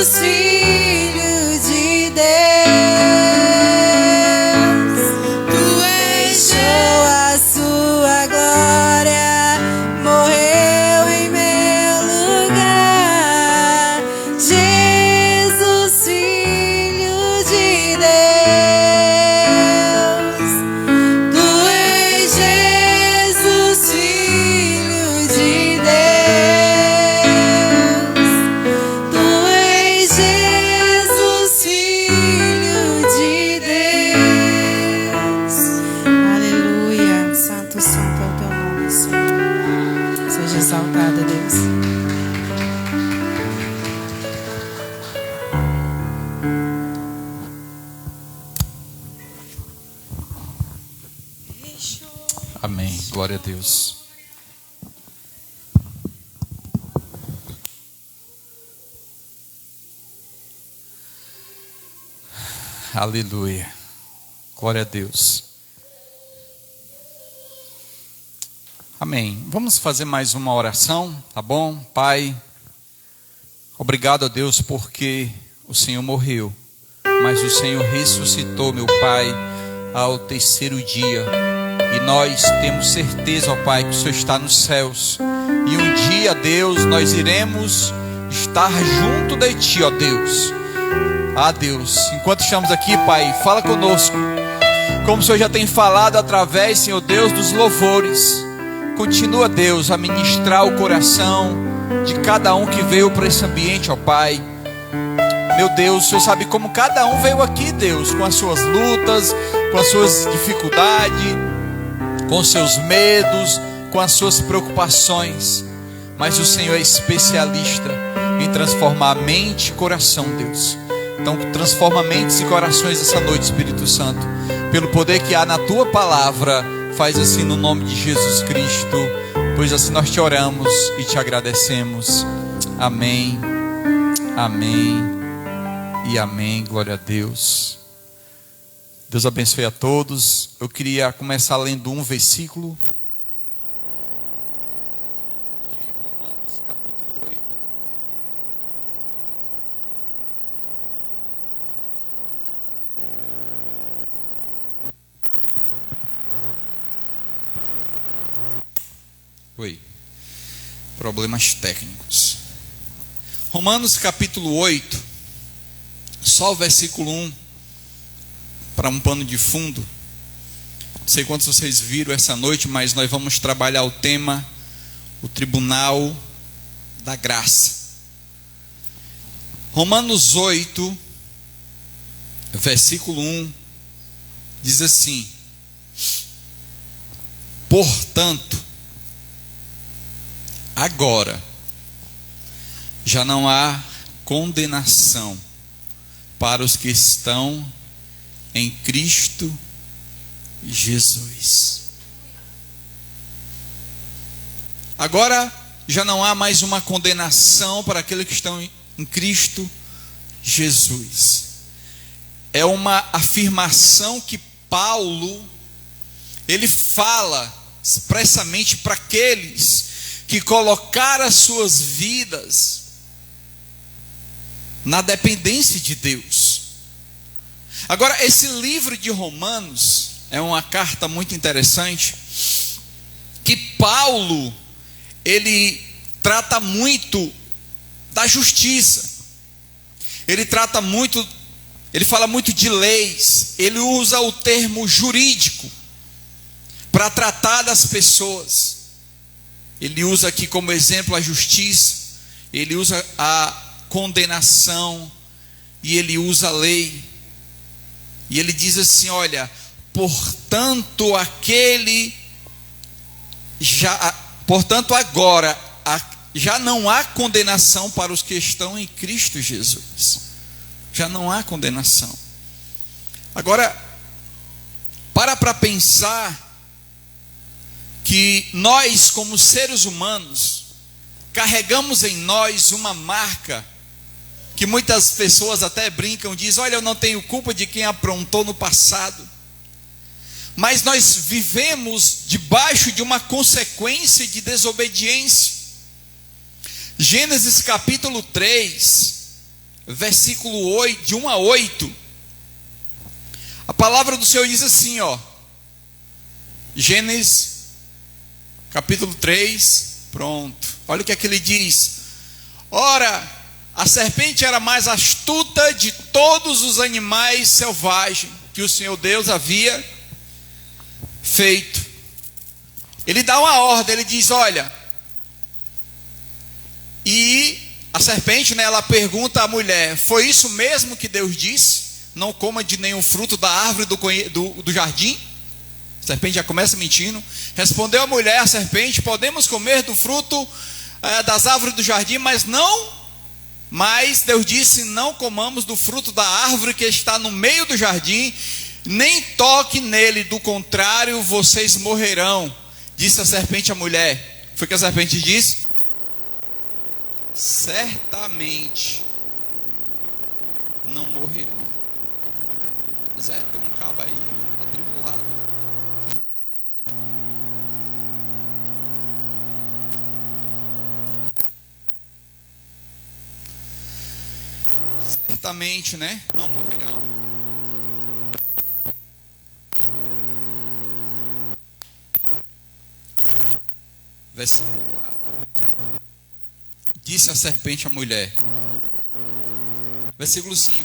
Filho de Deus, tu deixou a sua glória, morreu em meu lugar. Jesus, Filho de Deus, tu és Jesus, Filho de Deus, tu és Jesus, Filho de Deus. Aleluia, santo, santo é o teu nome, Senhor. Seja exaltado, Deus. Amém. Glória a Deus. Aleluia. Glória a Deus. Amém. Vamos fazer mais uma oração, tá bom? Pai, obrigado a Deus porque o Senhor morreu, mas o Senhor ressuscitou, meu Pai, ao terceiro dia. E nós temos certeza, ó Pai, que o Senhor está nos céus. E um dia, Deus, nós iremos estar junto de Ti, ó Deus. Ah, Deus, enquanto estamos aqui, Pai, fala conosco. Como o Senhor já tem falado através, Senhor Deus, dos louvores. Continua, Deus, a ministrar o coração de cada um que veio para esse ambiente, ó Pai. Meu Deus, o Senhor sabe como cada um veio aqui, Deus, com as suas lutas, com as suas dificuldades, com os seus medos, com as suas preocupações. Mas o Senhor é especialista em transformar a mente e coração, Deus. Então transforma mentes e corações essa noite, Espírito Santo, pelo poder que há na Tua palavra. Faz assim no nome de Jesus Cristo, pois assim nós te oramos e te agradecemos. Amém, amém e amém. Glória a Deus. Deus abençoe a todos. Eu queria começar lendo um versículo de Romanos capítulo 8. Oi, problemas técnicos. Romanos capítulo 8, só o versículo 1, para um pano de fundo. Não sei quantos vocês viram essa noite, mas nós vamos trabalhar o tema, o tribunal da graça. Romanos 8, versículo 1, diz assim: portanto, agora já não há condenação para os que estão em Cristo Jesus. Agora já não há mais uma condenação para aqueles que estão em Cristo Jesus. É uma afirmação que Paulo, ele fala expressamente para aqueles que colocaram as suas vidas na dependência de Deus. Agora, esse livro de Romanos é uma carta muito interessante, que Paulo, ele trata muito da justiça. Ele fala muito de leis. Ele usa o termo jurídico para tratar das pessoas. Ele usa aqui como exemplo a justiça, ele usa a condenação e ele usa a lei. E ele diz assim: olha, portanto agora já não há condenação para os que estão em Cristo Jesus. Já não há condenação. Agora, para pensar que nós, como seres humanos, carregamos em nós uma marca que muitas pessoas até brincam, dizem: olha, eu não tenho culpa de quem aprontou no passado. Mas nós vivemos debaixo de uma consequência de desobediência. Gênesis capítulo 3, versículo 8, de 1 a 8, a palavra do Senhor diz assim, ó, Gênesis, capítulo 3, pronto, olha o que é que ele diz. Ora, a serpente era mais astuta de todos os animais selvagens que o Senhor Deus havia feito. Ele dá uma ordem, ele diz, olha, e a serpente, né, ela pergunta à mulher, foi isso mesmo que Deus disse? Não coma de nenhum fruto da árvore do jardim? A serpente já começa mentindo. Respondeu a mulher, a serpente, podemos comer do fruto das árvores do jardim, mas Deus disse, não comamos do fruto da árvore que está no meio do jardim, nem toque nele, do contrário, vocês morrerão. Disse a serpente à mulher. Foi o que a serpente disse? Certamente não morrerão. Zé, tem um cabo aí atribulado. Certamente, né? Não morrerão. Versículo 4. Disse a serpente à mulher. Versículo 5.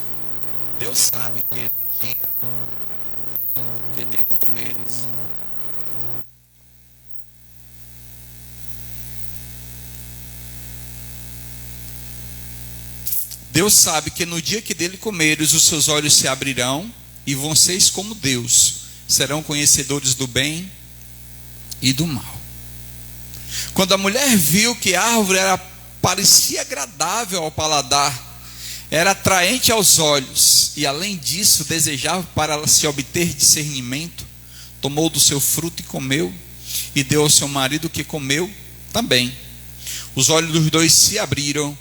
Deus sabe que no dia que Deus comeres, Deus sabe que no dia que dele comeres, os seus olhos se abrirão e vocês, como Deus, serão conhecedores do bem e do mal. Quando a mulher viu que a árvore parecia agradável ao paladar, era atraente aos olhos, e além disso desejava para se obter discernimento, tomou do seu fruto e comeu, e deu ao seu marido, que comeu também. Os olhos dos dois se abriram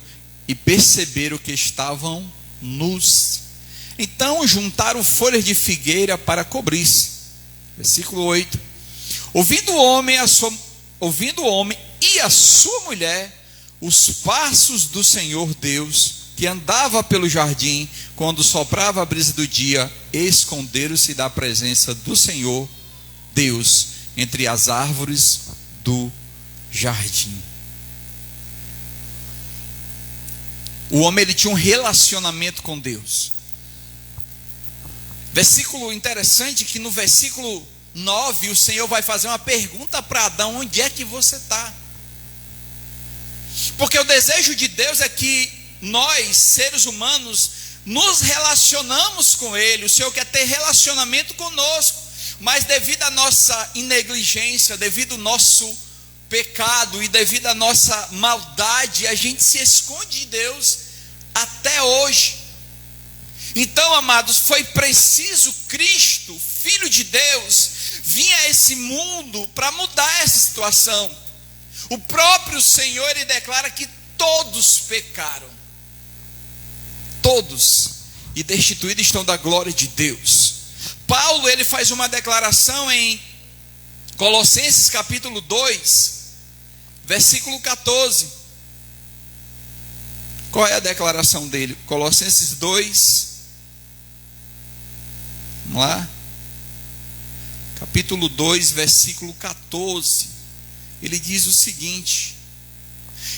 e perceberam que estavam nus. Então juntaram folhas de figueira para cobrir-se. Versículo 8. Ouvindo o homem e a sua mulher os passos do Senhor Deus, que andava pelo jardim, quando soprava a brisa do dia, esconderam-se da presença do Senhor Deus entre as árvores do jardim. O homem, ele tinha um relacionamento com Deus. Versículo interessante, que no versículo 9, o Senhor vai fazer uma pergunta para Adão: onde é que você está? Porque o desejo de Deus é que nós, seres humanos, nos relacionamos com Ele. O Senhor quer ter relacionamento conosco, mas devido à nossa negligência, devido ao nosso pecado e devido à nossa maldade, a gente se esconde de Deus até hoje. Então, amados, foi preciso Cristo, Filho de Deus, vir a esse mundo para mudar essa situação. O próprio Senhor, ele declara que todos pecaram, todos, e destituídos estão da glória de Deus. Paulo, ele faz uma declaração em Colossenses capítulo 2, versículo 14. Qual é a declaração dele? Colossenses 2, vamos lá, capítulo 2, versículo 14. Ele diz o seguinte: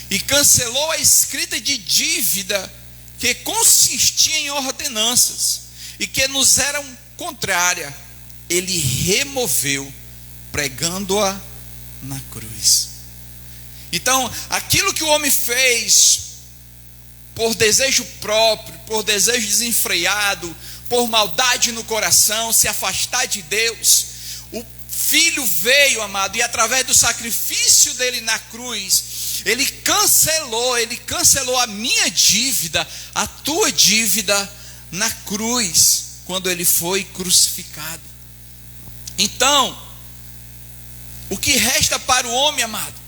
e cancelou a escrita de dívida que consistia em ordenanças e que nos eram contrária, ele removeu, pregando-a na cruz. Então, aquilo que o homem fez por desejo próprio, por desejo desenfreado, por maldade no coração, se afastar de Deus, o Filho veio, amado, e através do sacrifício dele na cruz, ele cancelou a minha dívida, a tua dívida na cruz, quando ele foi crucificado. Então, o que resta para o homem, amado?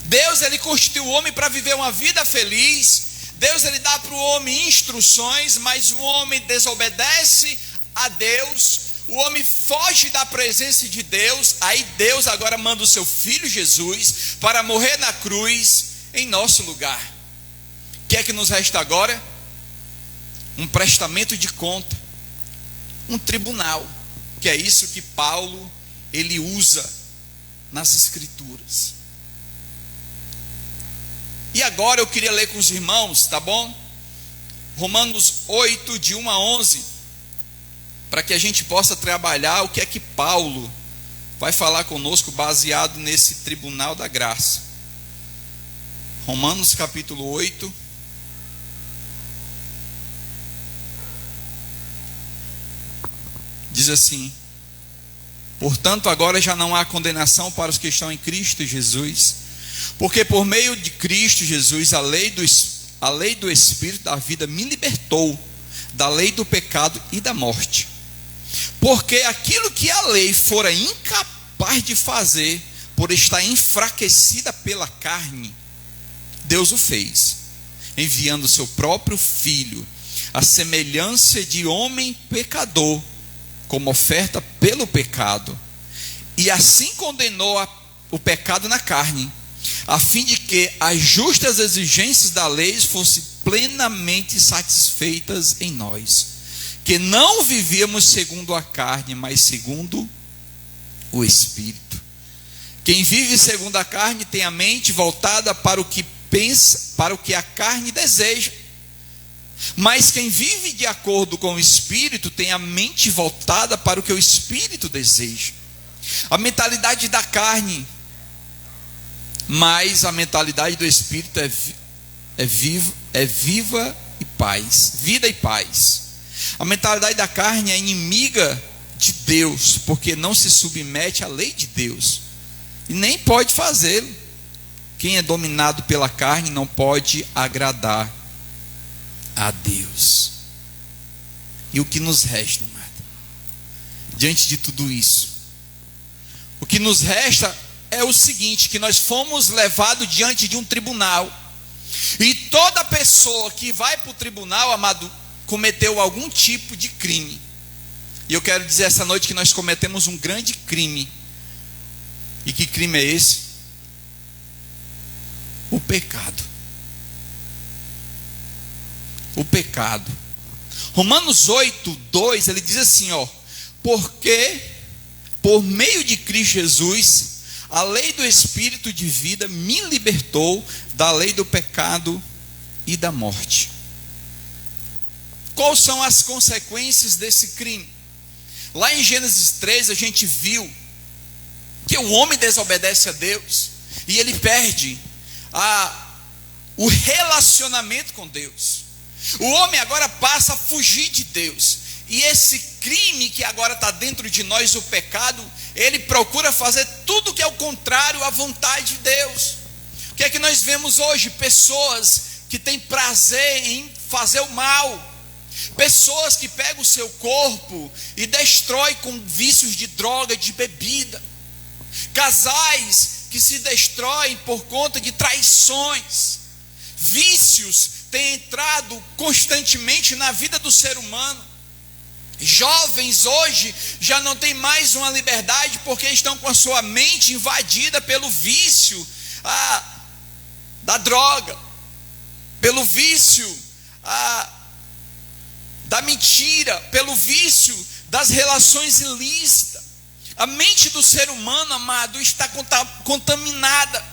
Deus, ele constituiu o homem para viver uma vida feliz. Deus, ele dá para o homem instruções, mas o homem desobedece a Deus. O homem foge da presença de Deus. Aí Deus agora manda o seu Filho Jesus para morrer na cruz em nosso lugar. O que é que nos resta agora? um prestamento de conta, um tribunal, que é isso que Paulo ele usa nas Escrituras. E agora eu queria ler com os irmãos, tá bom? Romanos 8, de 1 a 11, para que a gente possa trabalhar o que é que Paulo vai falar conosco baseado nesse tribunal da graça. Romanos capítulo 8. Diz assim: portanto, agora já não há condenação para os que estão em Cristo Jesus, porque por meio de Cristo Jesus, a lei do Espírito da vida me libertou da lei do pecado e da morte. Porque aquilo que a lei fora incapaz de fazer, por estar enfraquecida pela carne, Deus o fez, enviando o seu próprio Filho, à semelhança de homem pecador, como oferta pelo pecado, e assim condenou o pecado na carne, a fim de que as justas exigências da lei fossem plenamente satisfeitas em nós, que não vivíamos segundo a carne, mas segundo o Espírito. Quem vive segundo a carne tem a mente voltada para o que pensa, para o que a carne deseja. Mas quem vive de acordo com o Espírito tem a mente voltada para o que o Espírito deseja. A mentalidade da carne, mas a mentalidade do Espírito é viva e paz, vida e paz. A mentalidade da carne é inimiga de Deus, porque não se submete à lei de Deus, e nem pode fazê-lo. Quem é dominado pela carne não pode agradar a Deus. E o que nos resta, amado, diante de tudo isso? O que nos resta é o seguinte: que nós fomos levados diante de um tribunal, e toda pessoa que vai para o tribunal, amado, cometeu algum tipo de crime. E eu quero dizer essa noite que nós cometemos um grande crime. E que crime é esse? O pecado. O pecado. Romanos 8, 2, ele diz assim, porque por meio de Cristo Jesus, a lei do Espírito de vida me libertou da lei do pecado e da morte. Quais são as consequências desse crime? Lá em Gênesis 3 a gente viu que o homem desobedece a Deus e ele perde o relacionamento com Deus. O homem agora passa a fugir de Deus, e esse crime que agora está dentro de nós, o pecado, ele procura fazer tudo que é o contrário à vontade de Deus. O que é que nós vemos hoje? Pessoas que têm prazer em fazer o mal, pessoas que pegam o seu corpo e destroem com vícios de droga, de bebida, casais que se destroem por conta de traições. Vícios têm entrado constantemente na vida do ser humano. Jovens hoje já não têm mais uma liberdade, porque estão com a sua mente invadida pelo vício da droga, pelo vício da mentira, pelo vício das relações ilícitas. A mente do ser humano, amado, está contaminada.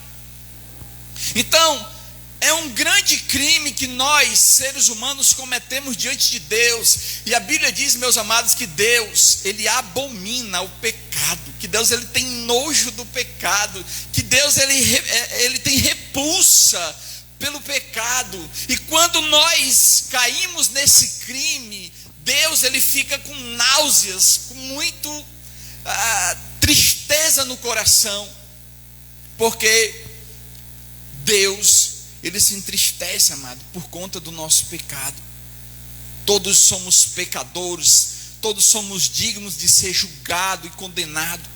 Então, é um grande crime que nós, seres humanos, cometemos diante de Deus. E a Bíblia diz, meus amados, que Deus, ele abomina o pecado, que Deus, ele tem nojo do pecado, que Deus, ele tem repulsa pelo pecado. E quando nós caímos nesse crime, Deus, ele fica com náuseas, com muito tristeza no coração, porque Deus, ele se entristece, amado, por conta do nosso pecado. Todos somos pecadores, todos somos dignos de ser julgado e condenado,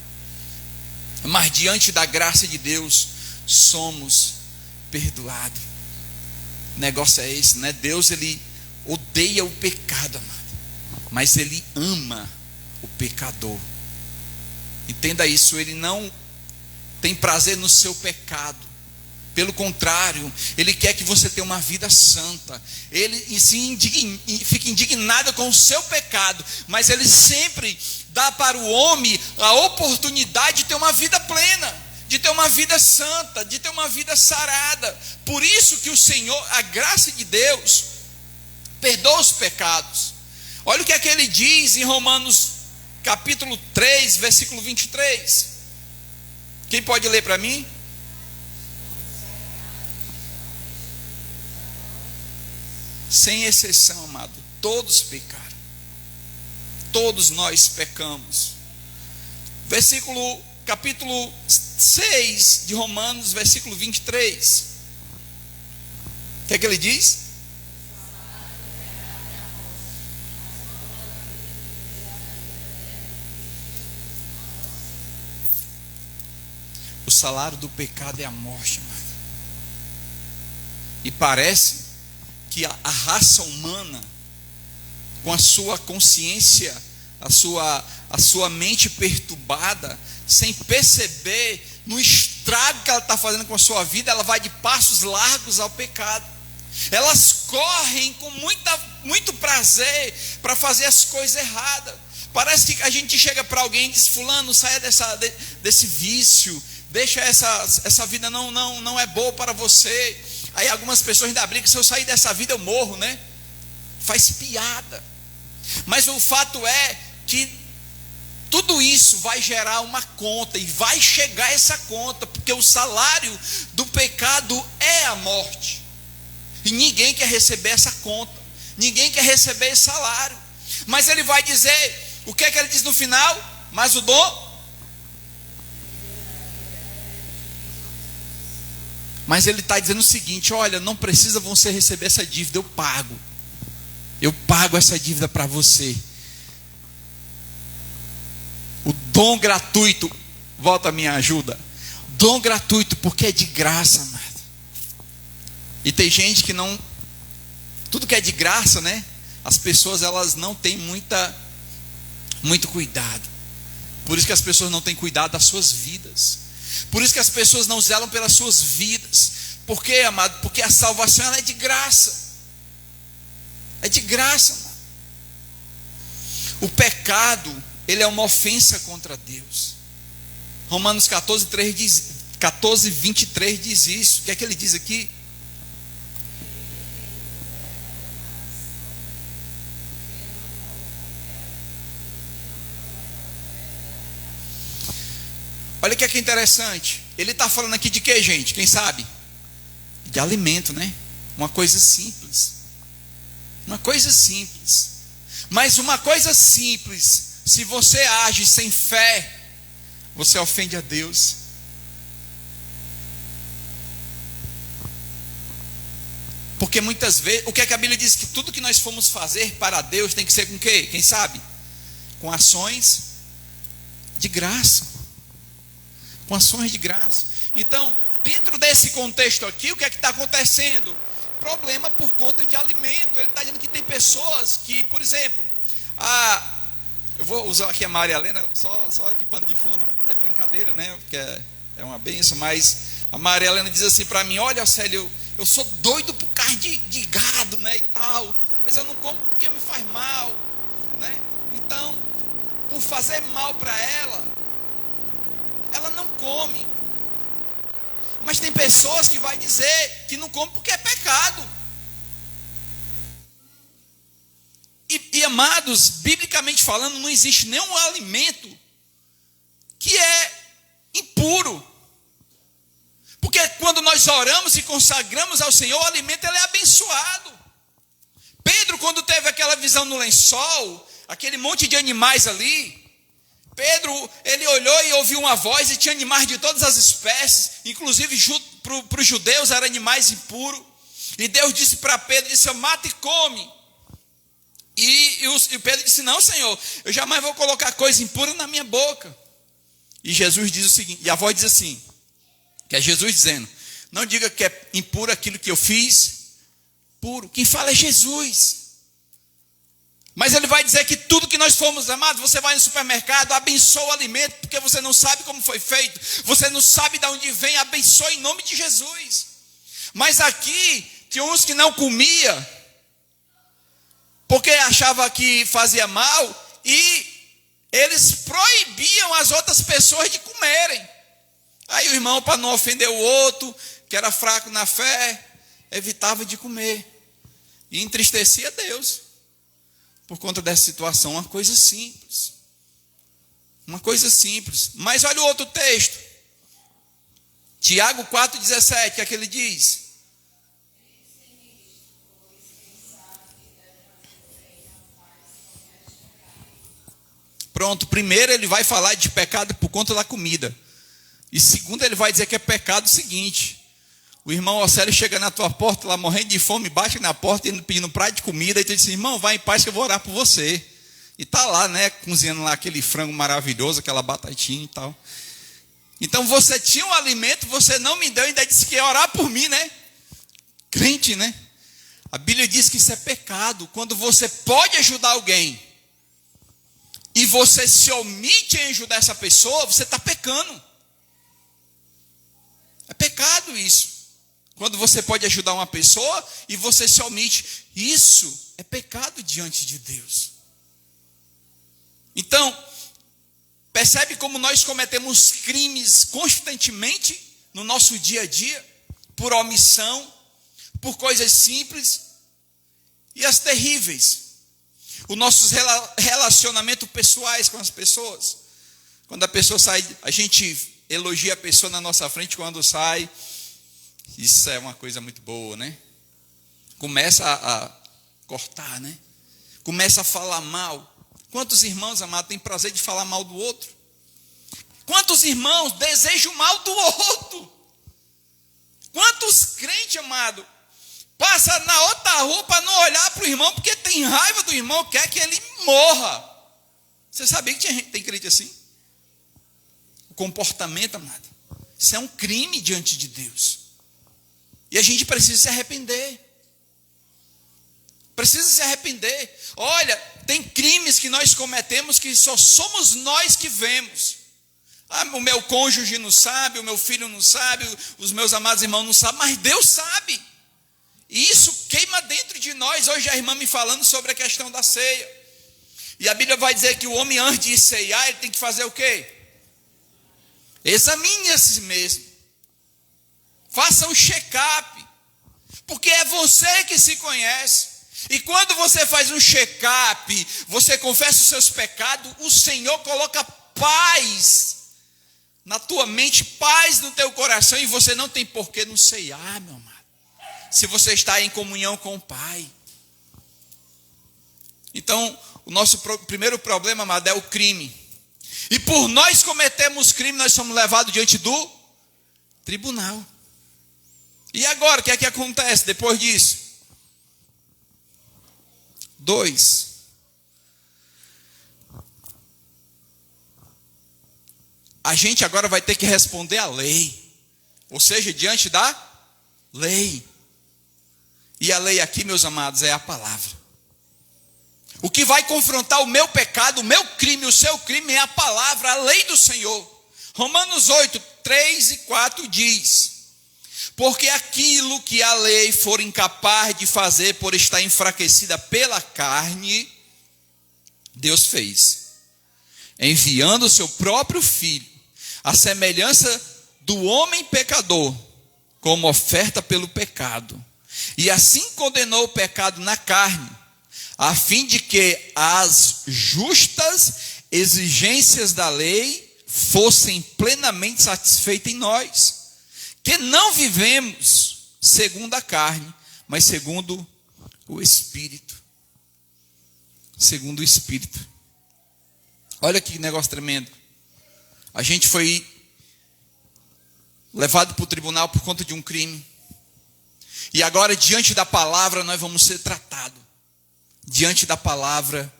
mas diante da graça de Deus somos perdoados. O negócio é esse, né? Deus, ele odeia o pecado, amado, mas ele ama o pecador. Entenda isso, ele não tem prazer no seu pecado, Pelo contrário, Ele quer que você tenha uma vida santa. Ele fica indignado com o seu pecado, mas Ele sempre dá para o homem a oportunidade de ter uma vida plena, de ter uma vida santa, de ter uma vida sarada. Por isso que o Senhor, a graça de Deus, perdoa os pecados. Olha o que é que Ele diz em Romanos capítulo 3, versículo 23. Quem pode ler para mim? Sem exceção, amado, todos pecaram. Todos nós pecamos. Capítulo 6 de Romanos, versículo 23. O que é que ele diz? O salário do pecado é a morte, amado. E parece que a raça humana, com a sua consciência, a sua mente perturbada, sem perceber no estrago que ela está fazendo com a sua vida, ela vai de passos largos ao pecado. Elas correm com muito prazer para fazer as coisas erradas. Parece que a gente chega para alguém e diz: fulano, saia desse vício, deixa essa vida, não é boa para você. Aí algumas pessoas ainda brigam: se eu sair dessa vida eu morro, né? Faz piada. Mas o fato é que tudo isso vai gerar uma conta, e vai chegar essa conta, porque o salário do pecado é a morte. E ninguém quer receber essa conta, ninguém quer receber esse salário. Mas ele vai dizer, o que é que ele diz no final? Mas o dom. Mas ele está dizendo o seguinte: olha, não precisa você receber essa dívida, eu pago essa dívida para você. O dom gratuito, volta a minha ajuda, dom gratuito, porque é de graça, amado. E tem gente que não, tudo que é de graça, né? As pessoas, elas não têm muito cuidado. Por isso que as pessoas não têm cuidado das suas vidas. Por isso que as pessoas não zelam pelas suas vidas. Por quê, amado? Porque a salvação, ela é de graça. É de graça, amado. O pecado, ele é uma ofensa contra Deus. Romanos 14, 23 diz isso. O que é que ele diz aqui? Olha o que é interessante. Ele está falando aqui de que, gente? Quem sabe? De alimento, né? Uma coisa simples. Uma coisa simples. Mas uma coisa simples, se você age sem fé, você ofende a Deus. Porque muitas vezes, o que é que a Bíblia diz? Que tudo que nós formos fazer para Deus tem que ser com o quê? Quem sabe? Com ações de graça. Com ações de graça. Então, dentro desse contexto aqui, o que é que está acontecendo? Problema por conta de alimento. Ele está dizendo que tem pessoas que, por exemplo, eu vou usar aqui a Maria Helena, só de pano de fundo, é brincadeira, né? Porque é uma benção, mas a Maria Helena diz assim para mim: olha, Célio, eu sou doido por carne de gado, né, e tal, mas eu não como porque me faz mal, né? Então, por fazer mal para ela não come. Mas tem pessoas que vai dizer que não come porque é pecado. E amados, biblicamente falando, não existe nenhum alimento que é impuro. Porque quando nós oramos e consagramos ao Senhor, o alimento ele é abençoado. Pedro, quando teve aquela visão no lençol, aquele monte de animais ali, Pedro, ele olhou e ouviu uma voz, e tinha animais de todas as espécies, inclusive para os judeus eram animais impuros. E Deus disse para Pedro, disse: mata e come. E Pedro disse: não, Senhor, eu jamais vou colocar coisa impura na minha boca. E Jesus diz o seguinte, e a voz diz assim, que é Jesus dizendo: não diga que é impuro aquilo que eu fiz puro. Quem fala é Jesus. Mas ele vai dizer que tudo que nós formos, amados, você vai no supermercado, abençoa o alimento, porque você não sabe como foi feito, você não sabe de onde vem, abençoa em nome de Jesus. Mas aqui, tinha uns que não comia, porque achava que fazia mal, e eles proibiam as outras pessoas de comerem. Aí o irmão, para não ofender o outro, que era fraco na fé, evitava de comer. E entristecia Deus. Por conta dessa situação, uma coisa simples. Uma coisa simples. Mas olha o outro texto. Tiago 4,17, que é que ele diz? Pronto, primeiro ele vai falar de pecado por conta da comida. E segundo ele vai dizer que é pecado o seguinte: o irmão Océlio chega na tua porta lá morrendo de fome, bate na porta pedindo um prato de comida, e tu diz: irmão, vai em paz que eu vou orar por você. E tá lá, né, cozinhando lá aquele frango maravilhoso, aquela batatinha e tal. Então você tinha um alimento, você não me deu, ainda disse que ia orar por mim, né? Crente, né? A Bíblia diz que isso é pecado. Quando você pode ajudar alguém e você se omite em ajudar essa pessoa, você está pecando. É pecado isso. Quando você pode ajudar uma pessoa e você se omite, isso é pecado diante de Deus. Então, percebe como nós cometemos crimes constantemente no nosso dia a dia, por omissão, por coisas simples e as terríveis. Os nossos relacionamentos pessoais com as pessoas. Quando a pessoa sai, a gente elogia a pessoa na nossa frente quando sai. Isso é uma coisa muito boa, né? Começa a cortar, né? Começa a falar mal. Quantos irmãos, amados, têm prazer de falar mal do outro? Quantos irmãos desejam o mal do outro? Quantos crentes, amado, passa na outra rua para não olhar para o irmão, porque tem raiva do irmão, quer que ele morra. Você sabia que tem crente assim? O comportamento, amado, isso é um crime diante de Deus. E a gente precisa se arrepender. Precisa se arrepender. Olha, tem crimes que nós cometemos que só somos nós que vemos. O meu cônjuge não sabe, o meu filho não sabe, os meus amados irmãos não sabem, mas Deus sabe. E isso queima dentro de nós. Hoje a irmã me falando sobre a questão da ceia. E a Bíblia vai dizer que o homem, antes de ceiar, ele tem que fazer o quê? Examine a si mesmo. Faça um check-up. Porque é você que se conhece. E quando você faz um check-up, você confessa os seus pecados, o Senhor coloca paz na tua mente, paz no teu coração, e você não tem por que não ceiar, meu amado. Se você está em comunhão com o Pai. Então, o nosso primeiro problema, amado, é o crime. E por nós cometermos crime, nós somos levados diante do tribunal. E agora, o que é que acontece depois disso? 2. A gente agora vai ter que responder à lei. Ou seja, diante da lei. E a lei aqui, meus amados, é a palavra. O que vai confrontar o meu pecado, o meu crime, o seu crime é a palavra, a lei do Senhor. Romanos 8, 3 e 4 diz: porque aquilo que a lei for incapaz de fazer por estar enfraquecida pela carne, Deus fez, enviando o seu próprio Filho, à semelhança do homem pecador, como oferta pelo pecado. E assim condenou o pecado na carne, a fim de que as justas exigências da lei fossem plenamente satisfeitas em nós, que não vivemos segundo a carne, mas segundo o Espírito. Segundo o Espírito. Olha que negócio tremendo. A gente foi levado para o tribunal por conta de um crime. E agora, diante da palavra, nós vamos ser tratados. Diante da palavra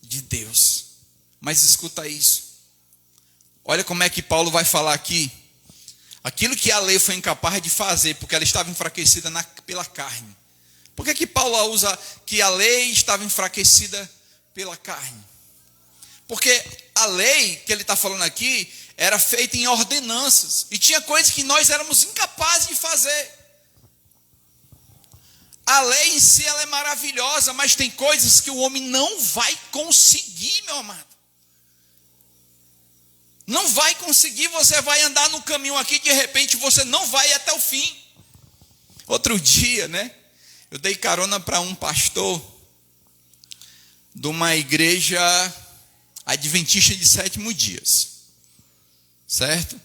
de Deus. Mas escuta isso. Olha como é que Paulo vai falar aqui. Aquilo que a lei foi incapaz de fazer, porque ela estava enfraquecida pela carne. Por que Paulo usa que a lei estava enfraquecida pela carne. Porque a lei que ele está falando aqui era feita em ordenanças. E tinha coisas que nós éramos incapazes de fazer. A lei em si ela é maravilhosa, mas tem coisas que o homem não vai conseguir, meu amado. Não vai conseguir, você vai andar no caminho aqui, de repente você não vai até o fim. Outro dia, né? Eu dei carona para um pastor de uma igreja adventista de 7º dias. Certo?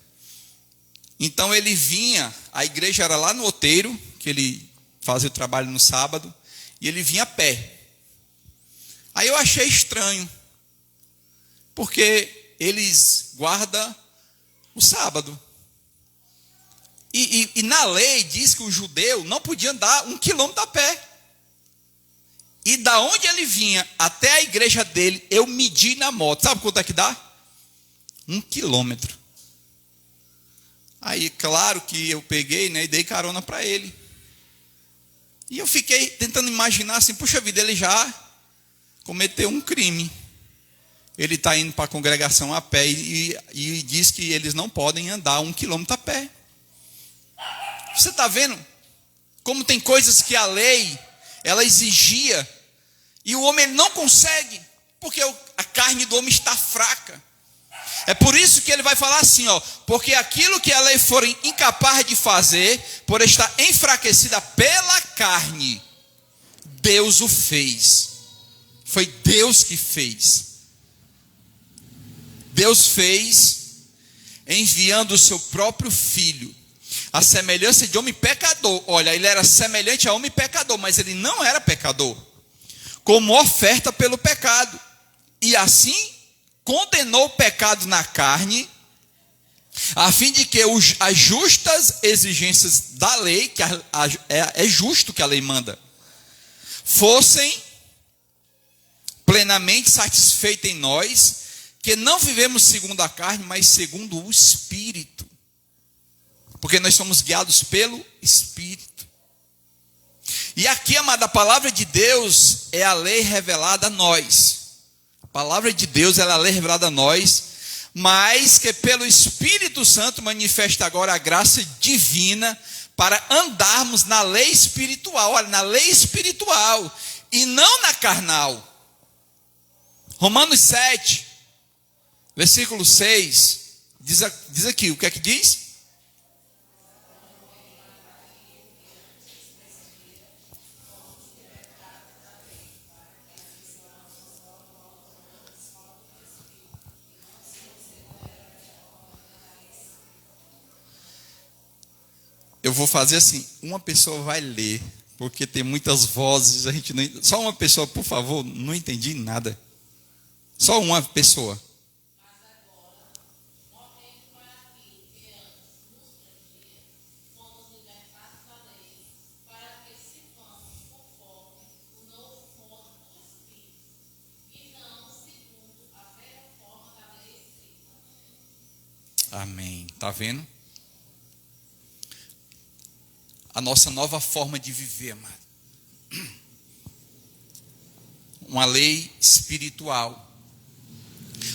Então ele vinha, a igreja era lá no Outeiro, que ele fazia o trabalho no sábado, e ele vinha a pé. Aí eu achei estranho, porque eles guardam o sábado. E na lei diz que o judeu não podia andar 1 quilômetro a pé. E da onde ele vinha até a igreja dele, eu medi na moto. Sabe quanto é que dá? 1 quilômetro. Aí, claro que eu peguei, né, e dei carona para ele. E eu fiquei tentando imaginar assim, puxa vida, ele já cometeu um crime. Ele está indo para a congregação a pé e diz que eles não podem andar 1 quilômetro a pé. Você está vendo como tem coisas que a lei, ela exigia, e o homem ele não consegue, porque a carne do homem está fraca. É por isso que ele vai falar assim, ó, porque aquilo que a lei for incapaz de fazer, por estar enfraquecida pela carne, Deus o fez. Foi Deus que fez. Deus fez enviando o seu próprio filho, a semelhança de homem pecador. Olha, ele era semelhante a homem pecador, mas ele não era pecador, como oferta pelo pecado. E assim condenou o pecado na carne, a fim de que as justas exigências da lei, que é justo que a lei manda, fossem plenamente satisfeitas em nós, que não vivemos segundo a carne, mas segundo o Espírito. Porque nós somos guiados pelo Espírito. E aqui, amada, a palavra de Deus é a lei revelada a nós. A palavra de Deus é a lei revelada a nós, mas que pelo Espírito Santo manifesta agora a graça divina para andarmos na lei espiritual. Olha, na lei espiritual e não na carnal. Romanos 7, versículo 6, diz aqui, o que é que diz? Eu vou fazer assim, uma pessoa vai ler, porque tem muitas vozes, a gente não, só uma pessoa, por favor, não entendi nada. Só uma pessoa. Amém. Tá vendo? A nossa nova forma de viver, amado. Uma lei espiritual.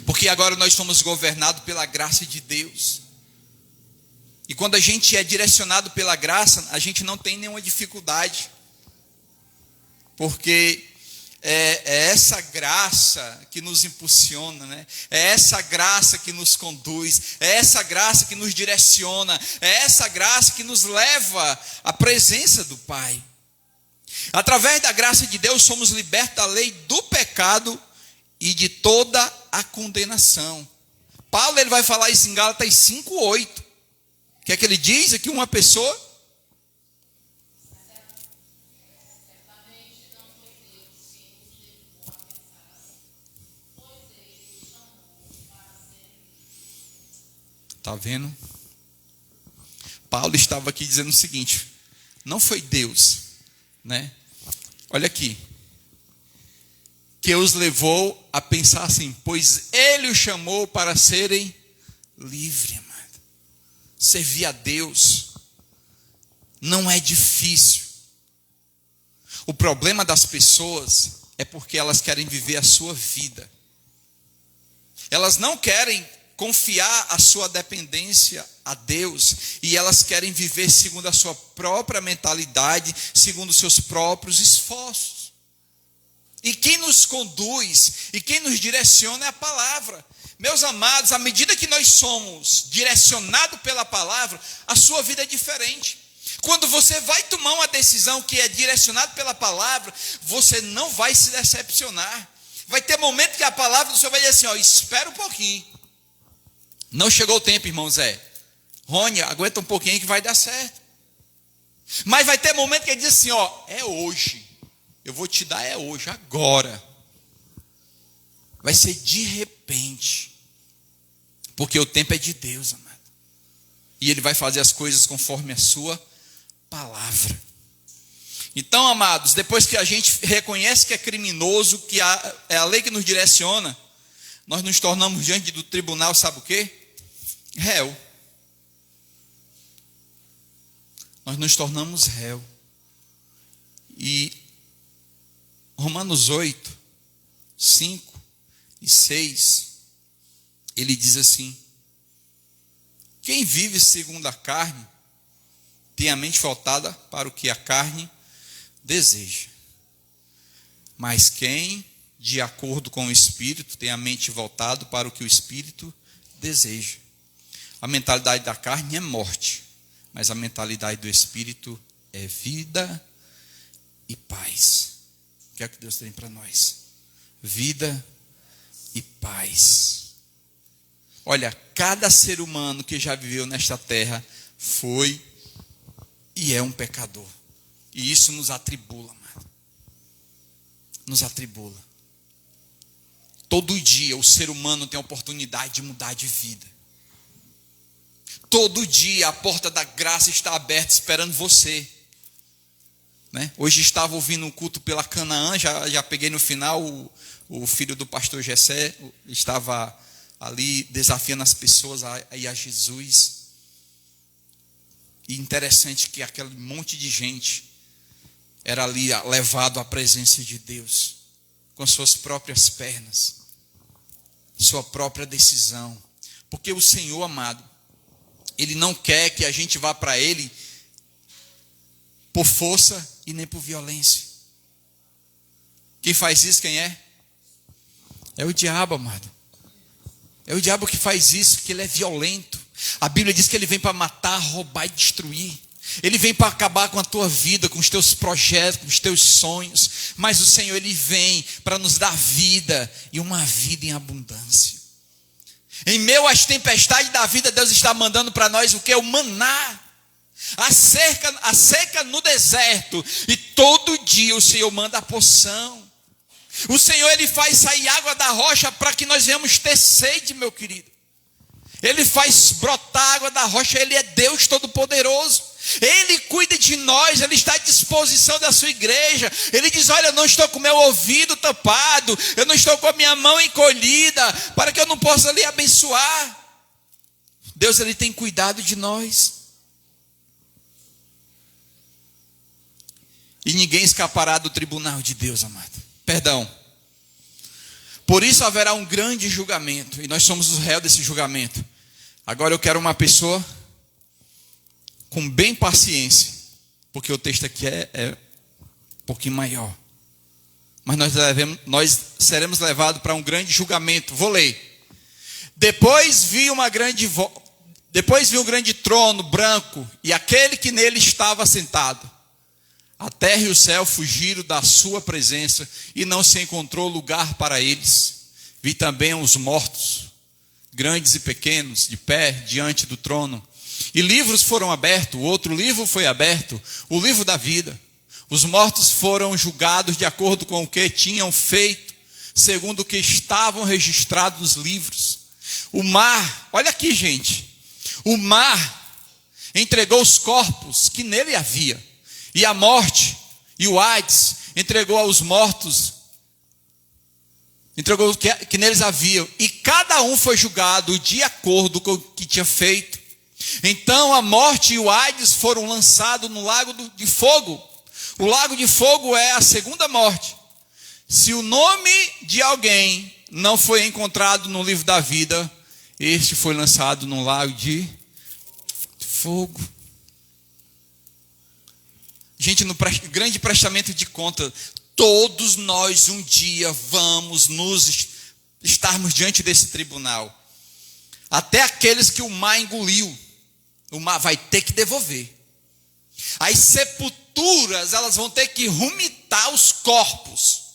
Porque agora nós somos governados pela graça de Deus. E quando a gente é direcionado pela graça, a gente não tem nenhuma dificuldade. Porque é essa graça que nos impulsiona, né? É essa graça que nos conduz, é essa graça que nos direciona, é essa graça que nos leva à presença do Pai. Através da graça de Deus somos libertos da lei do pecado e de toda a condenação. Paulo ele vai falar isso em Gálatas 5:8. O que é que ele diz aqui? Uma pessoa está vendo? Paulo estava aqui dizendo o seguinte: não foi Deus, né? Olha aqui, que os levou a pensar assim, pois Ele os chamou para serem livres, amado. Servir a Deus não é difícil. O problema das pessoas é porque elas querem viver a sua vida. Elas não querem confiar a sua dependência a Deus, e elas querem viver segundo a sua própria mentalidade, segundo os seus próprios esforços. E quem nos conduz e quem nos direciona é a palavra. Meus amados, à medida que nós somos direcionados pela palavra, a sua vida é diferente. Quando você vai tomar uma decisão que é direcionada pela palavra, você não vai se decepcionar. Vai ter momento que a palavra do Senhor vai dizer assim, ó, espera um pouquinho. Não chegou o tempo, irmão Zé. Rony, aguenta um pouquinho que vai dar certo. Mas vai ter momento que ele diz assim, ó, é hoje. Eu vou te dar, é hoje, agora. Vai ser de repente. Porque o tempo é de Deus, amado. E Ele vai fazer as coisas conforme a sua palavra. Então, amados, depois que a gente reconhece que é criminoso, que é a lei que nos direciona, nós nos tornamos diante do tribunal, sabe o quê? Réu. Nós nos tornamos réu. E Romanos 8, 5 e 6, ele diz assim: quem vive segundo a carne, tem a mente voltada para o que a carne deseja. Mas quem, de acordo com o Espírito, tem a mente voltada para o que o Espírito deseja. A mentalidade da carne é morte, mas a mentalidade do Espírito é vida e paz. O que é que Deus tem para nós? Vida e paz. Olha, cada ser humano que já viveu nesta terra foi e é um pecador. E isso nos atribula, mano. Nos atribula. Todo dia o ser humano tem a oportunidade de mudar de vida. Todo dia a porta da graça está aberta esperando você. Né? Hoje estava ouvindo um culto pela Canaã, já peguei no final, o filho do pastor Gessé estava ali desafiando as pessoas a ir a Jesus. E interessante que aquele monte de gente era ali levado à presença de Deus, com suas próprias pernas, sua própria decisão. Porque o Senhor, amado, Ele não quer que a gente vá para Ele por força e nem por violência. Quem faz isso, quem é? É o diabo, amado. É o diabo que faz isso, que ele é violento. A Bíblia diz que ele vem para matar, roubar e destruir. Ele vem para acabar com a tua vida, com os teus projetos, com os teus sonhos. Mas o Senhor, Ele vem para nos dar vida, e uma vida em abundância. Em meio às tempestades da vida, Deus está mandando para nós o que? O maná. A seca no deserto. E todo dia o Senhor manda a porção. O Senhor, Ele faz sair água da rocha para que nós venhamos ter sede, meu querido. Ele faz brotar água da rocha. Ele é Deus Todo-Poderoso. Ele cuida de nós. Ele está à disposição da sua igreja. Ele diz, olha, eu não estou com meu ouvido tampado, eu não estou com a minha mão encolhida, para que eu não possa lhe abençoar. Deus, Ele tem cuidado de nós. E ninguém escapará do tribunal de Deus, amado. Perdão. Por isso haverá um grande julgamento, e nós somos os réus desse julgamento. Agora eu quero uma pessoa com bem paciência, porque o texto aqui é um pouquinho maior. Mas nós seremos levados para um grande julgamento. Vou ler. Depois vi um grande trono branco, e aquele que nele estava sentado. A terra e o céu fugiram da sua presença, e não se encontrou lugar para eles. Vi também os mortos, grandes e pequenos, de pé diante do trono. E livros foram abertos, o outro livro foi aberto, o livro da vida. Os mortos foram julgados de acordo com o que tinham feito, segundo o que estavam registrados nos livros. O mar, olha aqui, gente, o mar entregou os corpos que nele havia. E a morte e o Hades entregou aos mortos, entregou o que neles haviam. E cada um foi julgado de acordo com o que tinha feito. Então a morte e o Hades foram lançados no lago de fogo. O lago de fogo é a segunda morte. Se o nome de alguém não foi encontrado no livro da vida, este foi lançado no lago de fogo. Gente, no grande prestamento de conta, todos nós um dia vamos estarmos diante desse tribunal. Até aqueles que o mar engoliu, o mar vai ter que devolver. As sepulturas, elas vão ter que vomitar os corpos.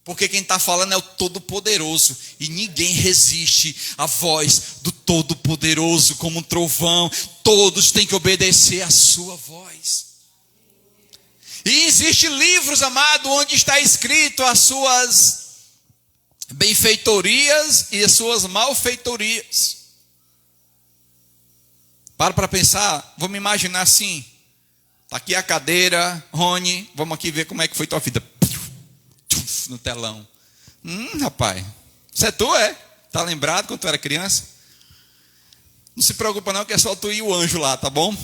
Porque quem está falando é o Todo-Poderoso. E ninguém resiste à voz do Todo-Poderoso como um trovão. Todos têm que obedecer à sua voz. E existem livros, amado, onde está escrito as suas benfeitorias e as suas malfeitorias. Para pensar, vamos imaginar assim. Está aqui a cadeira, Rony, vamos aqui ver como é que foi tua vida. No telão. Rapaz, isso é tu, é? Tá lembrado quando tu era criança? Não se preocupa não, que é só tu e o anjo lá, tá bom?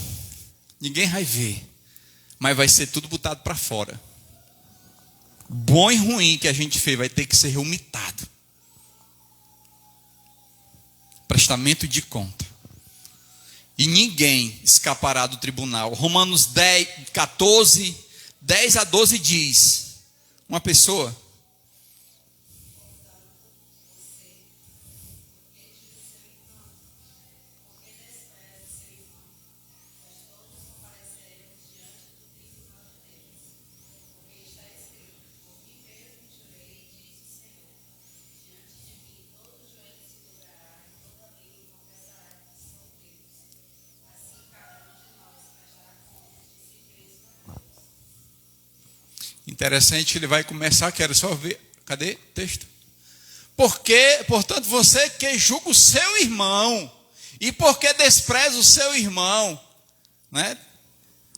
Ninguém vai ver. Mas vai ser tudo botado para fora. Bom e ruim que a gente fez vai ter que ser vomitado. Prestamento de conta. E ninguém escapará do tribunal. Romanos 14, 10 a 12 diz: uma pessoa interessante, ele vai começar, quero só ver, cadê o texto? Porque, portanto, você que julga o seu irmão, e porque despreza o seu irmão, né?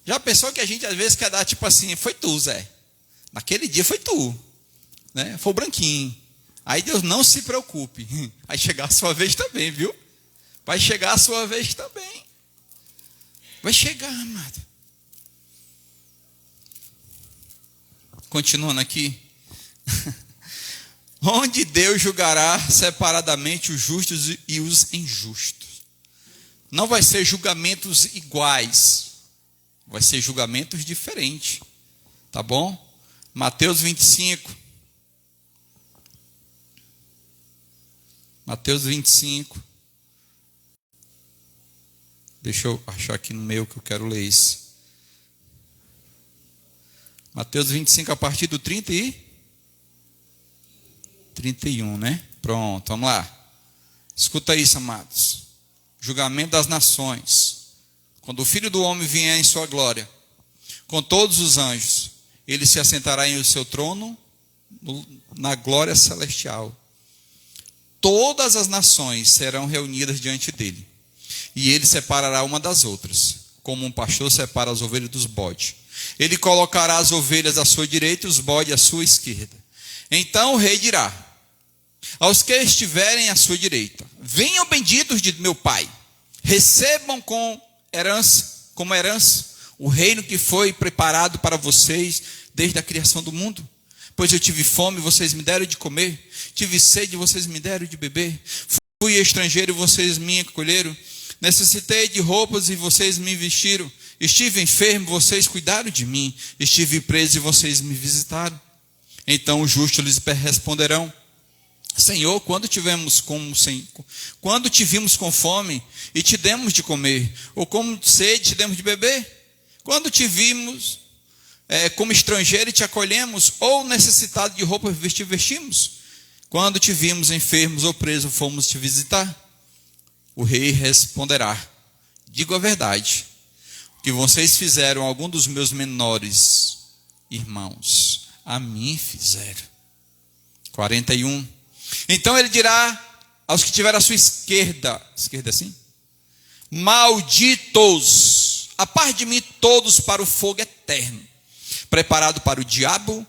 Já pensou que a gente às vezes quer dar tipo assim, foi tu, Zé, naquele dia foi tu, né? Foi o branquinho, aí Deus não se preocupe, vai chegar a sua vez também, viu? Vai chegar a sua vez também, vai chegar, amado. Continuando aqui. Onde Deus julgará separadamente os justos e os injustos. Não vai ser julgamentos iguais. Vai ser julgamentos diferentes. Tá bom? Mateus 25. Mateus 25. Deixa eu achar aqui no meio que eu quero ler isso. Mateus 25, a partir do 30 e 31, né? Pronto, vamos lá. Escuta isso, amados. Julgamento das nações. Quando o Filho do Homem vier em sua glória, com todos os anjos, ele se assentará em seu trono na glória celestial. Todas as nações serão reunidas diante dele. E ele separará uma das outras, como um pastor separa as ovelhas dos bodes. Ele colocará as ovelhas à sua direita e os bodes à sua esquerda. Então o rei dirá aos que estiverem à sua direita: venham benditos de meu Pai, recebam como herança o reino que foi preparado para vocês desde a criação do mundo. Pois eu tive fome e vocês me deram de comer, tive sede e vocês me deram de beber, fui estrangeiro e vocês me acolheram, necessitei de roupas e vocês me vestiram, estive enfermo, vocês cuidaram de mim, estive preso e vocês me visitaram. Então os justos lhes responderão: Senhor, quando te vimos com fome e te demos de comer, ou com sede te demos de beber? Quando te vimos como estrangeiro e te acolhemos, ou necessitado de roupa e te vestimos? Quando te vimos enfermos ou preso, fomos te visitar? O rei responderá: digo a verdade, que vocês fizeram a algum dos meus menores irmãos, a mim fizeram. 41. Então ele dirá aos que estiverem à sua esquerda assim: malditos, aparte de mim todos para o fogo eterno, preparado para o diabo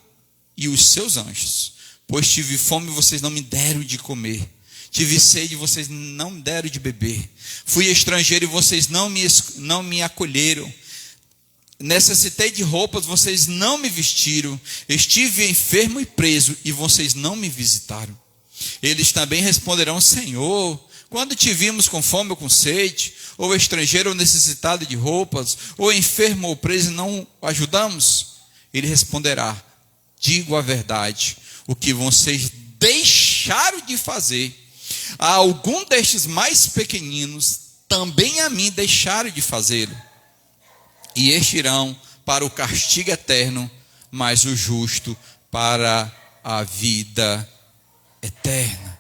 e os seus anjos. Pois tive fome e vocês não me deram de comer, tive sede e vocês não me deram de beber, fui estrangeiro e vocês não me acolheram, necessitei de roupas, vocês não me vestiram. Estive enfermo e preso, e vocês não me visitaram. Eles também responderão: Senhor, quando te vimos com fome ou com sede, ou estrangeiro ou necessitado de roupas, ou enfermo ou preso, e não o ajudamos? Ele responderá: digo a verdade, o que vocês deixaram de fazer a algum destes mais pequeninos, também a mim deixaram de fazê-lo. E estes irão para o castigo eterno, mas o justo para a vida eterna.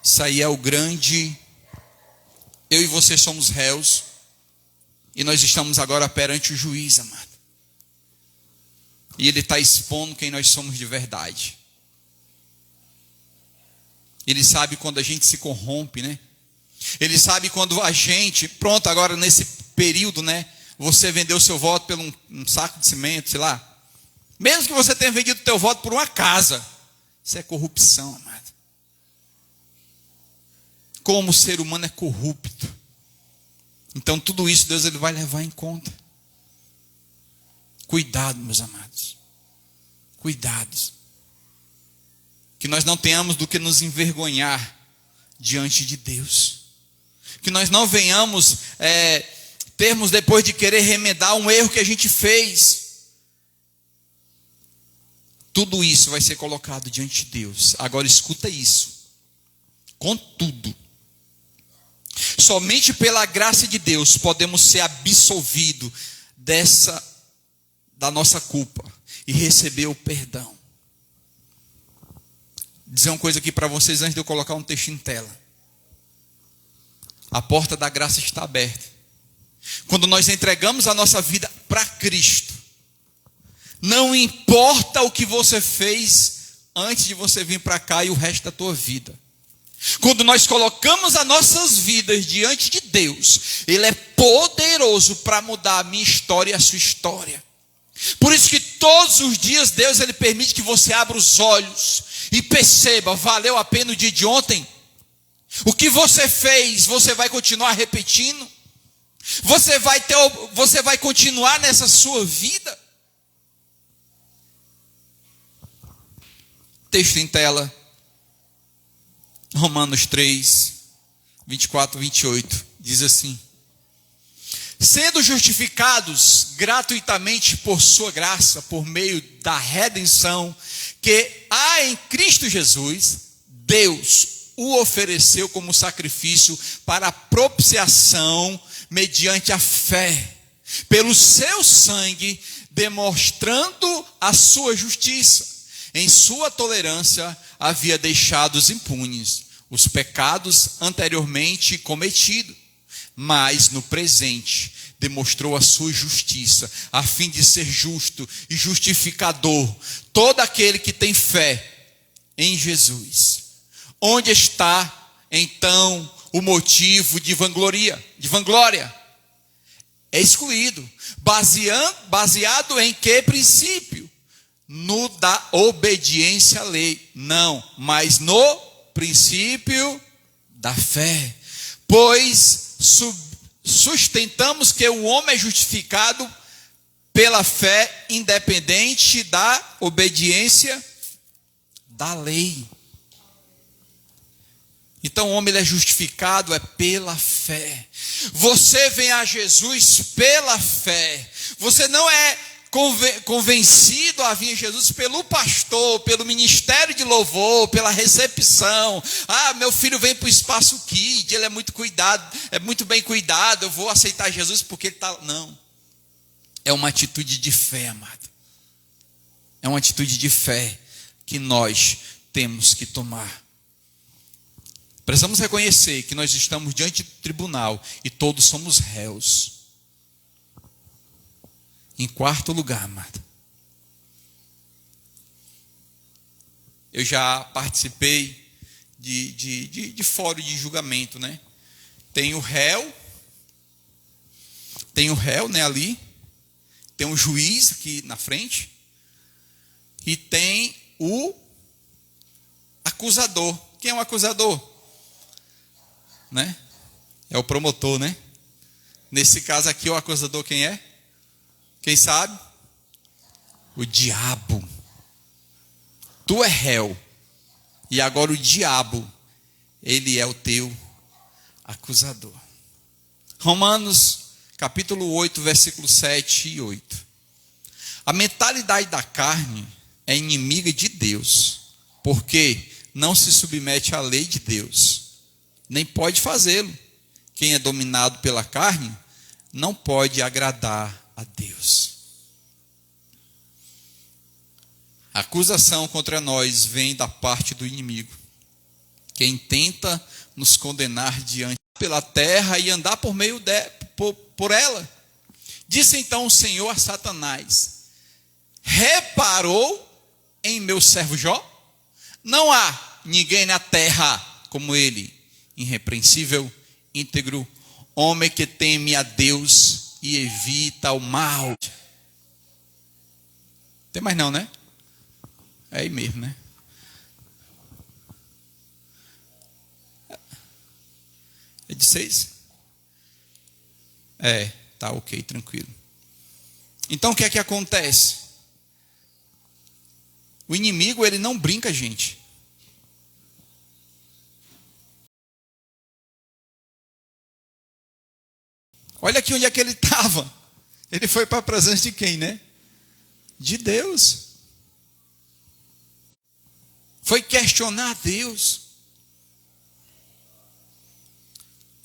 Isso aí é o grande... Eu e você somos réus, e nós estamos agora perante o juiz, amado. E ele está expondo quem nós somos de verdade. Ele sabe quando a gente se corrompe, né? Ele sabe quando a gente, pronto, agora nesse período, né? Você vendeu o seu voto por um saco de cimento, sei lá. Mesmo que você tenha vendido o teu voto por uma casa, isso é corrupção, amado. Como o ser humano é corrupto. Então tudo isso Deus ele vai levar em conta. Cuidado, meus amados. Cuidados. Que nós não tenhamos do que nos envergonhar diante de Deus. Que nós não venhamos termos depois de querer remedar um erro que a gente fez. Tudo isso vai ser colocado diante de Deus. Agora escuta isso. Contudo, somente pela graça de Deus podemos ser absolvidos da nossa culpa e receber o perdão. Vou dizer uma coisa aqui para vocês antes de eu colocar um texto em tela. A porta da graça está aberta. Quando nós entregamos a nossa vida para Cristo, não importa o que você fez antes de você vir para cá e o resto da tua vida. Quando nós colocamos as nossas vidas diante de Deus, Ele é poderoso para mudar a minha história e a sua história. Por isso que todos os dias Deus ele permite que você abra os olhos e perceba, valeu a pena o dia de ontem? O que você fez, você vai continuar repetindo? Você vai continuar nessa sua vida? Texto em tela. Romanos 3, 24, 28. Diz assim: sendo justificados gratuitamente por sua graça, por meio da redenção que há em Cristo Jesus, Deus o ofereceu como sacrifício para a propiciação mediante a fé, pelo seu sangue, demonstrando a sua justiça. Em sua tolerância havia deixado impunes os pecados anteriormente cometidos, mas no presente demonstrou a sua justiça, a fim de ser justo e justificador todo aquele que tem fé em Jesus. Onde está então o motivo de vanglória? É excluído. Baseado em que princípio? No da obediência à lei. Não, mas no princípio da fé. Pois sustentamos que o homem é justificado pela fé, independente da obediência da lei. Então o homem ele é justificado pela fé. Você vem a Jesus pela fé. Você não é convencido a vir a Jesus pelo pastor, pelo ministério de louvor, pela recepção. Ah, meu filho vem para o espaço Kid, ele é muito bem cuidado, eu vou aceitar Jesus porque ele está... Não. É uma atitude de fé, amado. É uma atitude de fé que nós temos que tomar. Precisamos reconhecer que nós estamos diante do tribunal e todos somos réus. Em quarto lugar, amado, eu já participei de fórum de julgamento, né? Tem o réu, né, ali, tem um juiz aqui na frente, e tem o acusador. Quem é o acusador? Né? É o promotor, né? Nesse caso aqui, o acusador quem é? Quem sabe? O diabo. Tu é réu. E agora o diabo, ele é o teu acusador. Romanos, capítulo 8, versículos 7 e 8. A mentalidade da carne é inimiga de Deus, porque não se submete à lei de Deus, nem pode fazê-lo. Quem é dominado pela carne não pode agradar a Deus. A acusação contra nós vem da parte do inimigo, quem tenta nos condenar diante pela terra e andar por meio por ela. Disse então o Senhor a Satanás: reparou em meu servo Jó? Não há ninguém na terra como ele, irrepreensível, íntegro, homem que teme a Deus e evita o mal. Tem mais não, né? É aí mesmo, né? É de 6? Tá ok, tranquilo. Então o que é que acontece? O inimigo, ele não brinca, gente. Olha aqui onde é que ele estava. Ele foi para a presença de quem, né? De Deus. Foi questionar a Deus.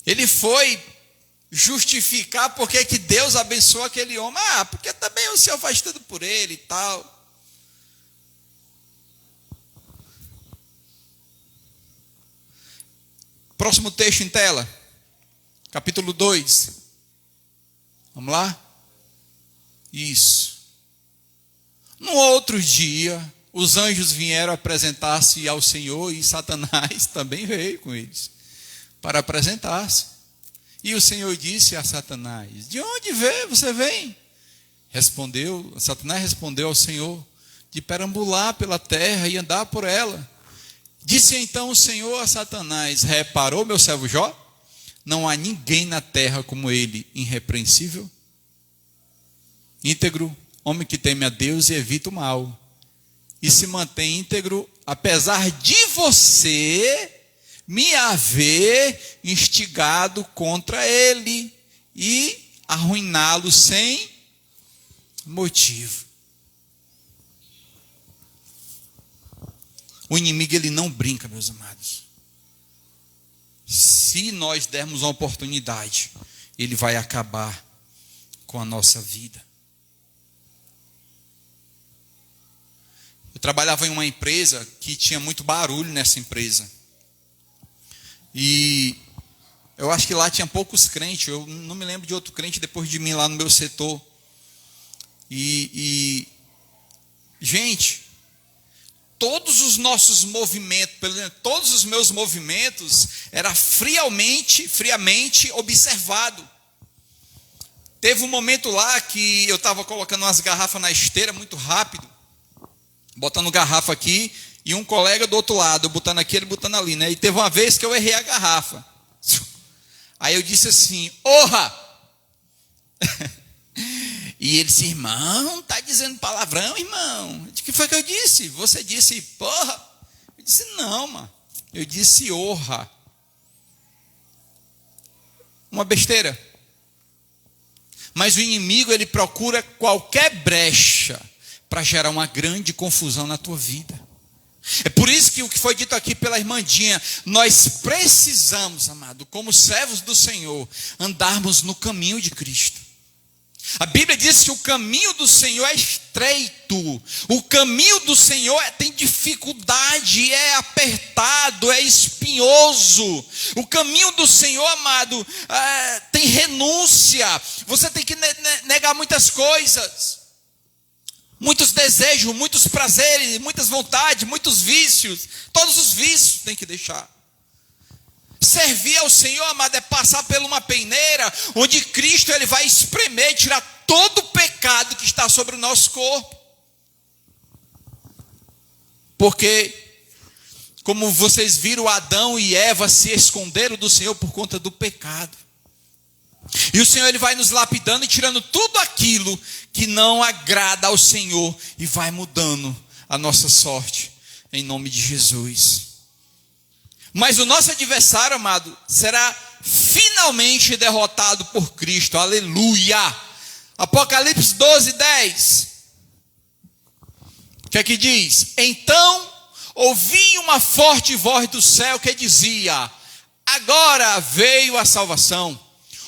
Ele foi justificar porque que Deus abençoou aquele homem. Porque também o Senhor faz tudo por ele e tal. Próximo texto em tela. Capítulo 2. Vamos lá? Isso. No outro dia, os anjos vieram apresentar-se ao Senhor e Satanás também veio com eles para apresentar-se. E o Senhor disse a Satanás: de onde você vem? Satanás respondeu ao Senhor: de perambular pela terra e andar por ela. Disse então o Senhor a Satanás: reparou meu servo Jó? Não há ninguém na terra como ele, irrepreensível, íntegro, homem que teme a Deus e evita o mal. E se mantém íntegro, apesar de você me haver instigado contra ele e arruiná-lo sem motivo. O inimigo, ele não brinca, meus amados. Se nós dermos uma oportunidade, ele vai acabar com a nossa vida. Eu trabalhava em uma empresa que tinha muito barulho nessa empresa. E eu acho que lá tinha poucos crentes. Eu não me lembro de outro crente depois de mim lá no meu setor. Gente, todos os nossos movimentos, pelo menos todos os meus movimentos, era friamente observado. Teve um momento lá que eu estava colocando umas garrafas na esteira muito rápido, botando garrafa aqui, e um colega do outro lado, botando aqui, ele botando ali, né? E teve uma vez que eu errei a garrafa. Aí eu disse assim: orra! E ele disse: irmão, está dizendo palavrão, irmão? O que foi que eu disse? Você disse porra? Eu disse: não, mano. Eu disse orra. Uma besteira. Mas o inimigo, ele procura qualquer brecha para gerar uma grande confusão na tua vida. É por isso que o que foi dito aqui pela irmã Dinha, nós precisamos, amado, como servos do Senhor, andarmos no caminho de Cristo. A Bíblia diz que o caminho do Senhor é estreito, o caminho do Senhor tem dificuldade, é apertado, é espinhoso. O caminho do Senhor, amado, tem renúncia. Você tem que negar muitas coisas, muitos desejos, muitos prazeres, muitas vontades, muitos vícios. Todos os vícios tem que deixar. Servir ao Senhor, amado, é passar por uma peneira onde Cristo, ele vai espremer, tirar todo o pecado que está sobre o nosso corpo. Porque, como vocês viram, Adão e Eva se esconderam do Senhor por conta do pecado. E o Senhor ele vai nos lapidando e tirando tudo aquilo que não agrada ao Senhor e vai mudando a nossa sorte, em nome de Jesus. Mas o nosso adversário, amado, será finalmente derrotado por Cristo, aleluia. Apocalipse 12:10. O que é que diz? Então ouvi uma forte voz do céu que dizia: agora veio a salvação,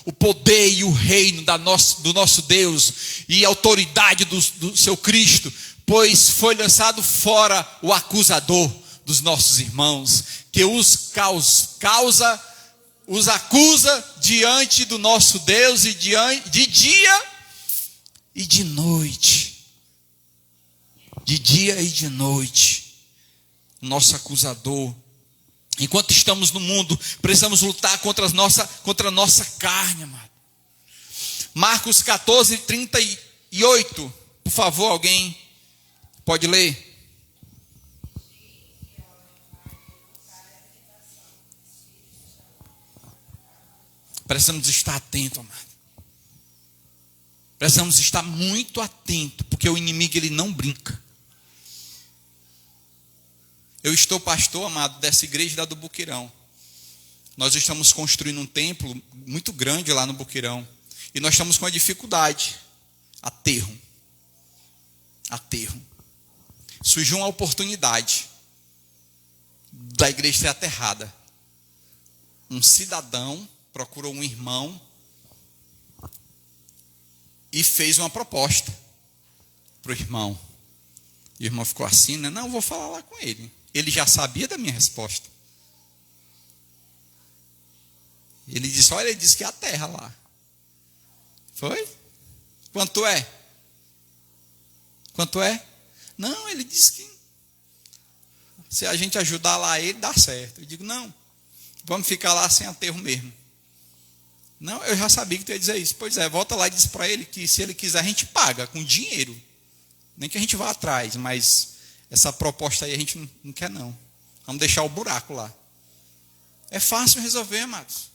o poder e o reino do nosso Deus e a autoridade do seu Cristo, pois foi lançado fora o acusador dos nossos irmãos, que os acusa diante do nosso Deus e de dia e de noite. De dia e de noite. Nosso acusador. Enquanto estamos no mundo, precisamos lutar contra a nossa carne, amado. Marcos 14:38. Por favor, alguém pode ler? Precisamos estar atento, amado. Precisamos estar muito atento, porque o inimigo ele não brinca. Eu estou pastor, amado, dessa igreja lá do Boqueirão. Nós estamos construindo um templo muito grande lá no Boqueirão. E nós estamos com uma dificuldade. Aterro. Surgiu uma oportunidade da igreja ser aterrada. Um cidadão procurou um irmão e fez uma proposta para o irmão. E o irmão ficou assim, né? Não, vou falar lá com ele. Ele já sabia da minha resposta. Ele disse, olha, ele disse que é a terra lá. Foi? Quanto é? Quanto é? Não, ele disse que se a gente ajudar lá ele, dá certo. Eu digo, não, vamos ficar lá sem aterro mesmo. Não, eu já sabia que tu ia dizer isso. Pois é, volta lá e diz para ele que se ele quiser a gente paga com dinheiro. Nem que a gente vá atrás, mas essa proposta aí a gente não quer não. Vamos deixar o buraco lá. É fácil resolver, amados.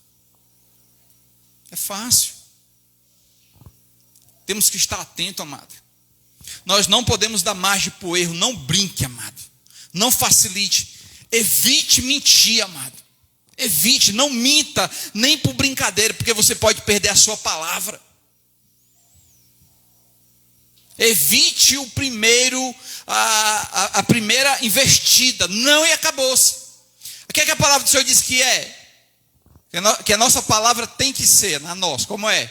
É fácil. Temos que estar atento, amado. Nós não podemos dar margem para o erro. Não brinque, amado. Não facilite. Evite mentir, amado. Evite, não minta, nem por brincadeira, porque você pode perder a sua palavra. Evite a primeira investida. Não, e acabou-se. O que é que a palavra do Senhor diz que é? Que a nossa palavra tem que ser, na nossa, como é?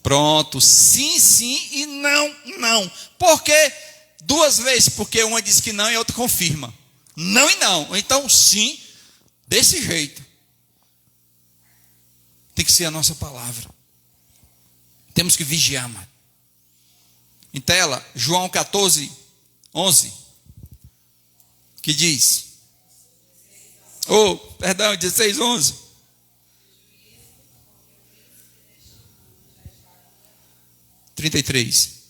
Pronto, sim, sim e não, não. Por quê? Duas vezes, porque uma diz que não e a outra confirma. Não e não. Então, sim, desse jeito. Tem que ser a nossa palavra. Temos que vigiar, mano. Em tela, João 14:11. Que diz? 16:11. (33)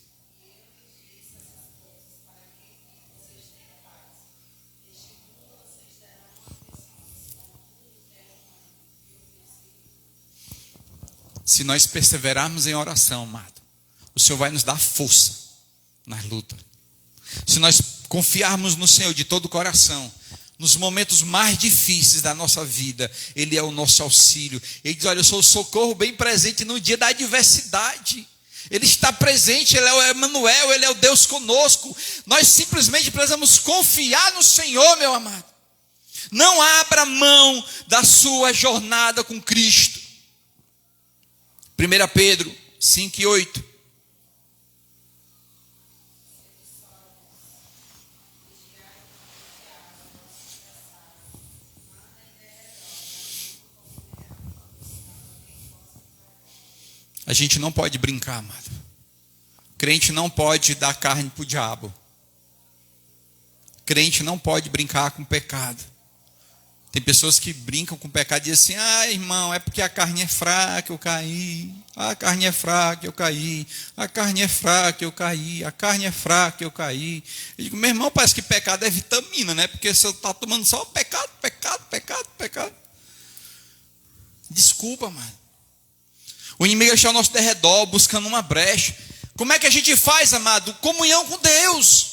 Se nós perseverarmos em oração, amado, o Senhor vai nos dar força nas lutas. Se nós confiarmos no Senhor de todo o coração, nos momentos mais difíceis da nossa vida, Ele é o nosso auxílio. Ele diz, olha, eu sou o socorro bem presente no dia da adversidade. Ele está presente, Ele é o Emanuel, Ele é o Deus conosco. Nós simplesmente precisamos confiar no Senhor, meu amado. Não abra mão da sua jornada com Cristo. 1 Pedro 5:8. A gente não pode brincar, amado. Crente não pode dar carne para o diabo. Crente não pode brincar com o pecado. Tem pessoas que brincam com o pecado e dizem assim, irmão, é porque a carne é fraca, eu caí. A carne é fraca, eu caí. A carne é fraca, eu caí. A carne é fraca, eu caí. Eu digo, meu irmão, parece que pecado é vitamina, né? Porque você está tomando só pecado. Desculpa, mano. O inimigo está ao nosso derredor, buscando uma brecha. Como é que a gente faz, amado? Comunhão com Deus.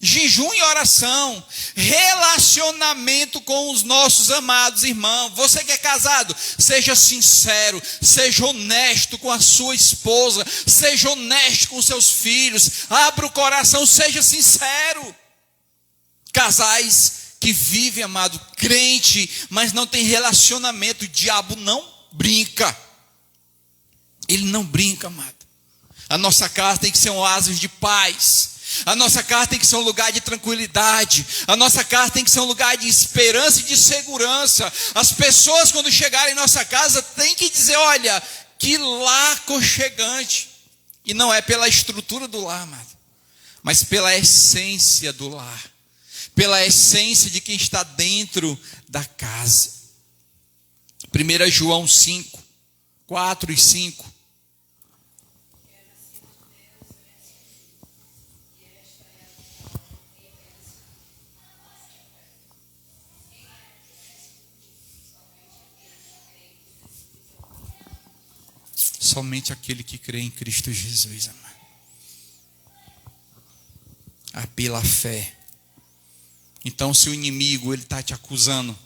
Jejum e oração, relacionamento com os nossos amados irmãos. Você que é casado, seja sincero, seja honesto com a sua esposa, seja honesto com seus filhos, abra o coração, seja sincero. Casais que vivem, amado, crente, mas não tem relacionamento, o diabo não brinca. Ele não brinca, amado. A nossa casa tem que ser um oásis de paz. A nossa casa tem que ser um lugar de tranquilidade. A nossa casa tem que ser um lugar de esperança e de segurança. As pessoas, quando chegarem em nossa casa, têm que dizer: olha, que lar aconchegante. E não é pela estrutura do lar, amado, mas pela essência do lar, pela essência de quem está dentro da casa. 1 João 5, 4 e 5. Somente aquele que crê em Cristo Jesus, amado. Pela fé. Então, se o inimigo ele está te acusando,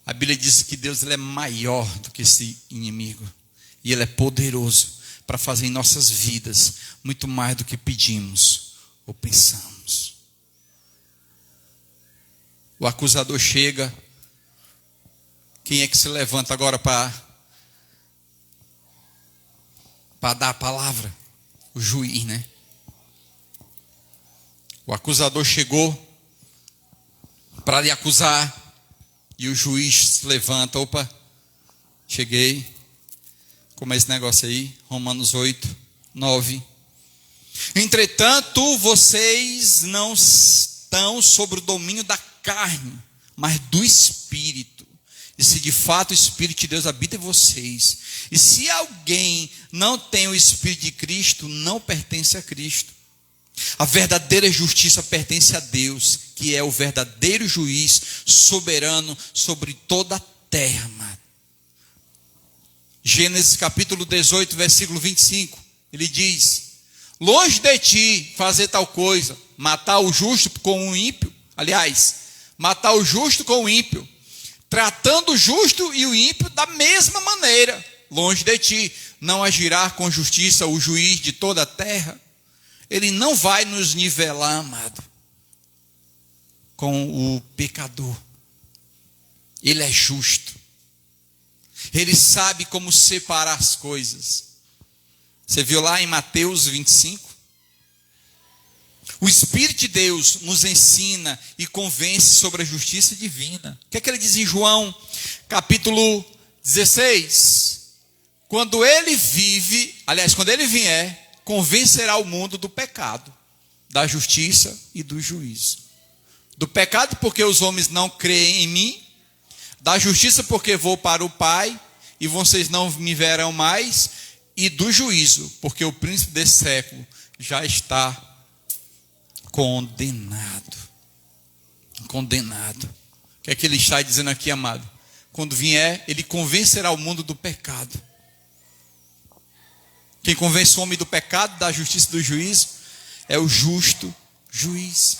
a Bíblia diz que Deus ele é maior do que esse inimigo. E ele é poderoso para fazer em nossas vidas muito mais do que pedimos ou pensamos. O acusador chega. Quem é que se levanta agora para dar a palavra? O juiz, né? O acusador chegou para lhe acusar e o juiz se levanta. Opa, cheguei. Como é esse negócio aí? Romanos 8, 9. Entretanto, vocês não estão sobre o domínio da carne, mas do Espírito. E se de fato o Espírito de Deus habita em vocês. E se alguém não tem o Espírito de Cristo, não pertence a Cristo. A verdadeira justiça pertence a Deus, que é o verdadeiro juiz soberano sobre toda a terra, amado. Gênesis capítulo 18, versículo 25. Ele diz: longe de ti fazer tal coisa, matar o justo com o ímpio. Aliás, matar o justo com o ímpio, tratando o justo e o ímpio da mesma maneira. Longe de ti, não agirá com justiça o juiz de toda a terra. Ele não vai nos nivelar, amado, com o pecador. Ele é justo. Ele sabe como separar as coisas. Você viu lá em Mateus 25? O Espírito de Deus nos ensina e convence sobre a justiça divina. O que é que ele diz em João capítulo 16? Quando ele vier, convencerá o mundo do pecado, da justiça e do juízo. Do pecado, porque os homens não creem em mim. Da justiça, porque vou para o Pai e vocês não me verão mais. E do juízo, porque o príncipe desse século já está condenado. Condenado. O que é que ele está dizendo aqui, amado? Quando vier, ele convencerá o mundo do pecado. Quem convence o homem do pecado, da justiça e do juízo é o justo juiz.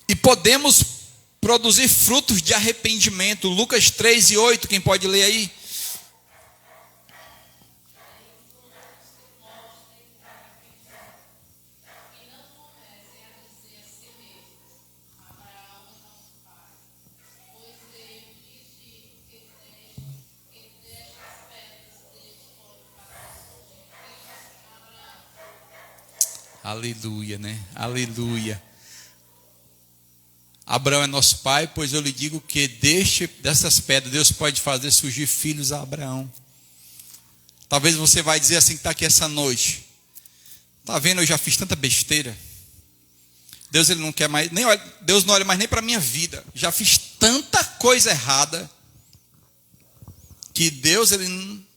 E podemos produzir frutos de arrependimento. Lucas 3 e 8, quem pode ler aí? Aleluia, né? Aleluia. Abraão é nosso pai, pois eu lhe digo que dessas pedras Deus pode fazer surgir filhos a Abraão. Talvez você vai dizer assim que está aqui essa noite: está vendo, eu já fiz tanta besteira. Deus ele não quer mais, Deus não olha mais nem para a minha vida. Já fiz tanta coisa errada que Deus ele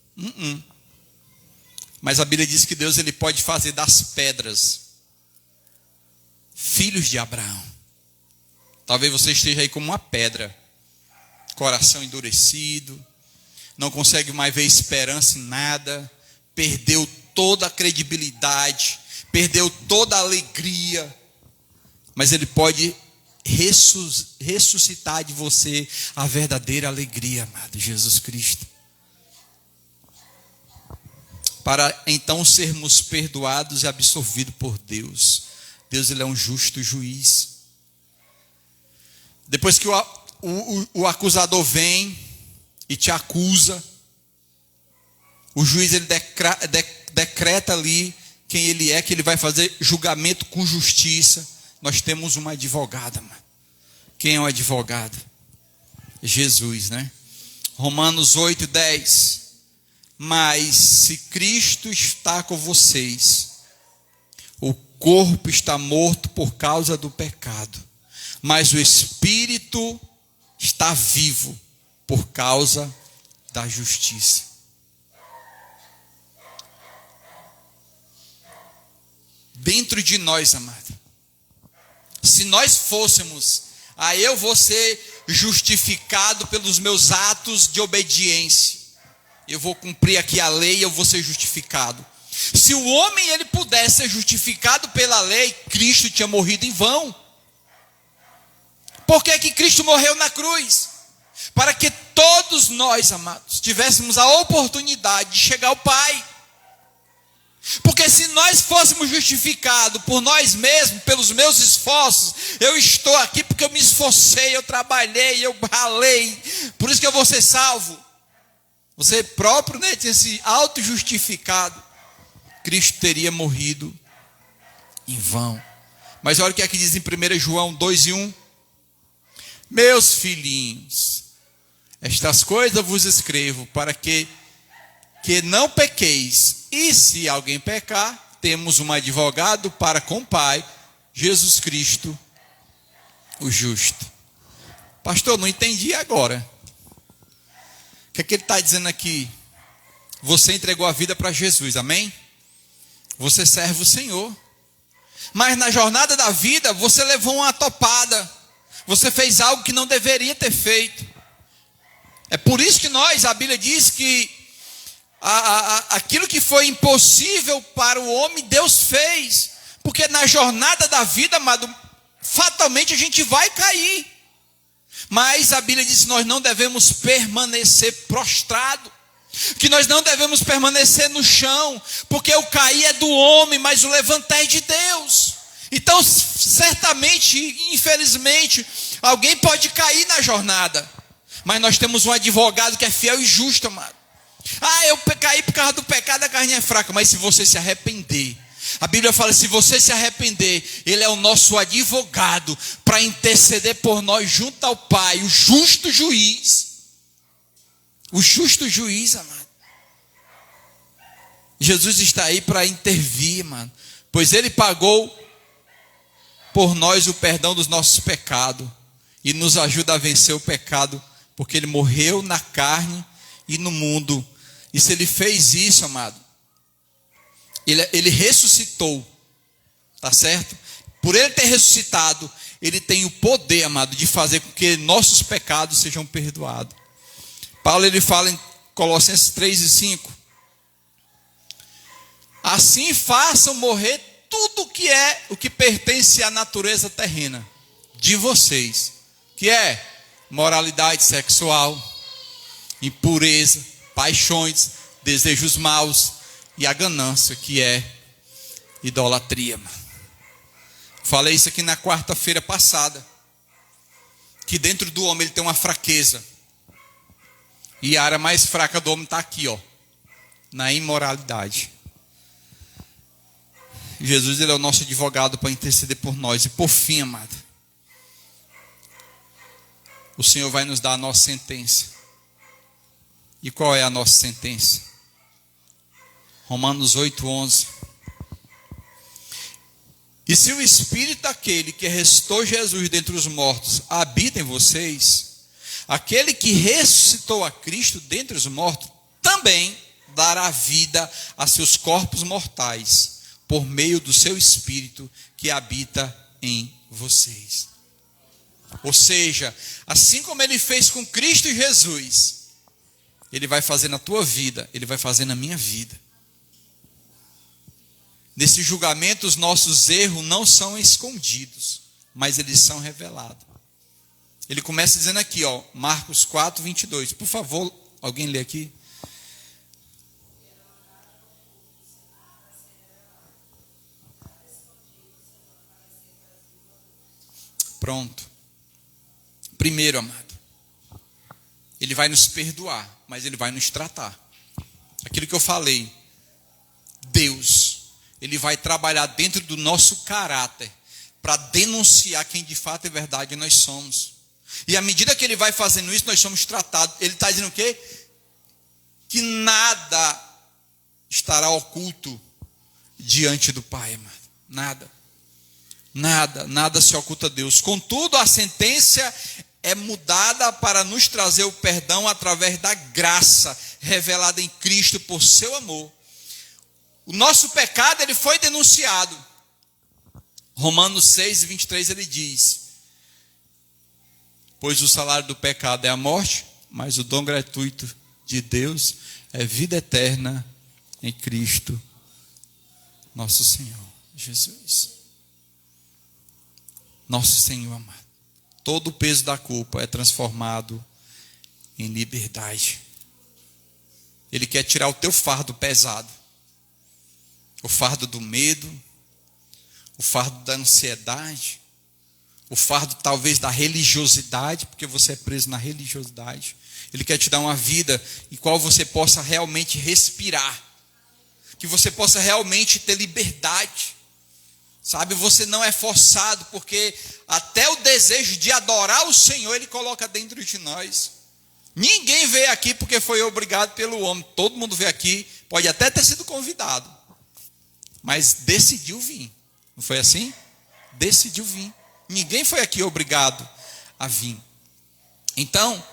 Mas a Bíblia diz que Deus ele pode fazer das pedras filhos de Abraão. Talvez você esteja aí como uma pedra. coração endurecido, não consegue mais ver esperança em nada, perdeu toda a credibilidade, perdeu toda a alegria, mas Ele pode ressuscitar de você a verdadeira alegria, amado, Jesus Cristo. Para então sermos perdoados e absorvidos por Deus. Deus, Ele é um justo juiz. Depois que o acusador vem e te acusa, o juiz ele decreta ali quem ele é, que ele vai fazer julgamento com justiça. Nós temos uma advogada, mano. Quem é o advogado? Jesus, né? Romanos 8:10. Mas se Cristo está com vocês, o corpo está morto por causa do pecado, mas o espírito está vivo por causa da justiça. Dentro de nós, amado, se nós fôssemos, eu vou ser justificado pelos meus atos de obediência, eu vou cumprir aqui a lei e eu vou ser justificado. Se o homem ele pudesse ser justificado pela lei, Cristo tinha morrido em vão. Por que Cristo morreu na cruz? Para que todos nós, amados, tivéssemos a oportunidade de chegar ao Pai. Porque se nós fôssemos justificados por nós mesmos, pelos meus esforços, eu estou aqui porque eu me esforcei, eu trabalhei, eu ralei, por isso que eu vou ser salvo. Você próprio, né, tinha se auto-justificado. Cristo teria morrido em vão. Mas olha o que é que diz em 1 João 2:1. Meus filhinhos, estas coisas vos escrevo para que não pequeis. E se alguém pecar, temos um advogado para com o Pai, Jesus Cristo, o justo. Pastor, não entendi agora. O que é que ele está dizendo aqui? Você entregou a vida para Jesus, amém? Você serve o Senhor. Mas na jornada da vida, você levou uma topada. Você fez algo que não deveria ter feito. É por isso que a Bíblia diz que aquilo que foi impossível para o homem, Deus fez. Porque na jornada da vida, amado, fatalmente a gente vai cair. Mas a Bíblia diz que nós não devemos permanecer prostrado, que nós não devemos permanecer no chão, porque o cair é do homem, mas o levantar é de Deus. Então, certamente, infelizmente, alguém pode cair na jornada, mas nós temos um advogado que é fiel e justo, amado. Eu caí por causa do pecado, a carne é fraca, mas se você se arrepender, a Bíblia fala, se você se arrepender, Ele é o nosso advogado para interceder por nós junto ao Pai, o justo juiz. O justo juiz, amado. Jesus está aí para intervir, mano, pois Ele pagou por nós o perdão dos nossos pecados e nos ajuda a vencer o pecado, porque Ele morreu na carne e no mundo. E se Ele fez isso, amado, Ele ressuscitou, tá certo? Por Ele ter ressuscitado, Ele tem o poder, amado, de fazer com que nossos pecados sejam perdoados. Paulo, ele fala em Colossenses 3:5. Assim façam morrer tudo o que pertence à natureza terrena de vocês, que é moralidade sexual, impureza, paixões, desejos maus e a ganância, que é idolatria. Falei isso aqui na quarta-feira passada, que dentro do homem ele tem uma fraqueza, e a área mais fraca do homem está aqui, na imoralidade. Jesus, Ele é o nosso advogado para interceder por nós. E por fim, amado, o Senhor vai nos dar a nossa sentença. E qual é a nossa sentença? Romanos 8:11. E se o Espírito daquele que ressuscitou Jesus dentre os mortos habita em vocês, aquele que ressuscitou a Cristo dentre os mortos também dará vida a seus corpos mortais, por meio do seu Espírito que habita em vocês. Ou seja, assim como ele fez com Cristo Jesus, ele vai fazer na tua vida, ele vai fazer na minha vida. Nesse julgamento, os nossos erros não são escondidos, mas eles são revelados. Ele começa dizendo aqui, ó, Marcos 4, 22. Por favor, alguém lê aqui. Pronto. Primeiro, amado, ele vai nos perdoar, mas ele vai nos tratar. Aquilo que eu falei, Deus, ele vai trabalhar dentro do nosso caráter para denunciar quem de fato é verdade nós somos. E à medida que ele vai fazendo isso, nós somos tratados. Ele está dizendo o quê? Que nada estará oculto diante do Pai, amado. Nada se oculta a Deus. Contudo, a sentença é mudada para nos trazer o perdão através da graça revelada em Cristo por seu amor. O nosso pecado, ele foi denunciado. Romanos 6, 23, ele diz: pois o salário do pecado é a morte, mas o dom gratuito de Deus é vida eterna em Cristo, nosso Senhor Jesus. Nosso Senhor amado. Todo o peso da culpa é transformado em liberdade. Ele quer tirar o teu fardo pesado. O fardo do medo, o fardo da ansiedade, o fardo talvez da religiosidade, porque você é preso na religiosidade. Ele quer te dar uma vida em qual você possa realmente respirar, que você possa realmente ter liberdade. Sabe, você não é forçado, porque até o desejo de adorar o Senhor, Ele coloca dentro de nós. Ninguém veio aqui porque foi obrigado pelo homem. Todo mundo veio aqui, pode até ter sido convidado, mas decidiu vir. Não foi assim? Decidiu vir. Ninguém foi aqui obrigado a vir. Então,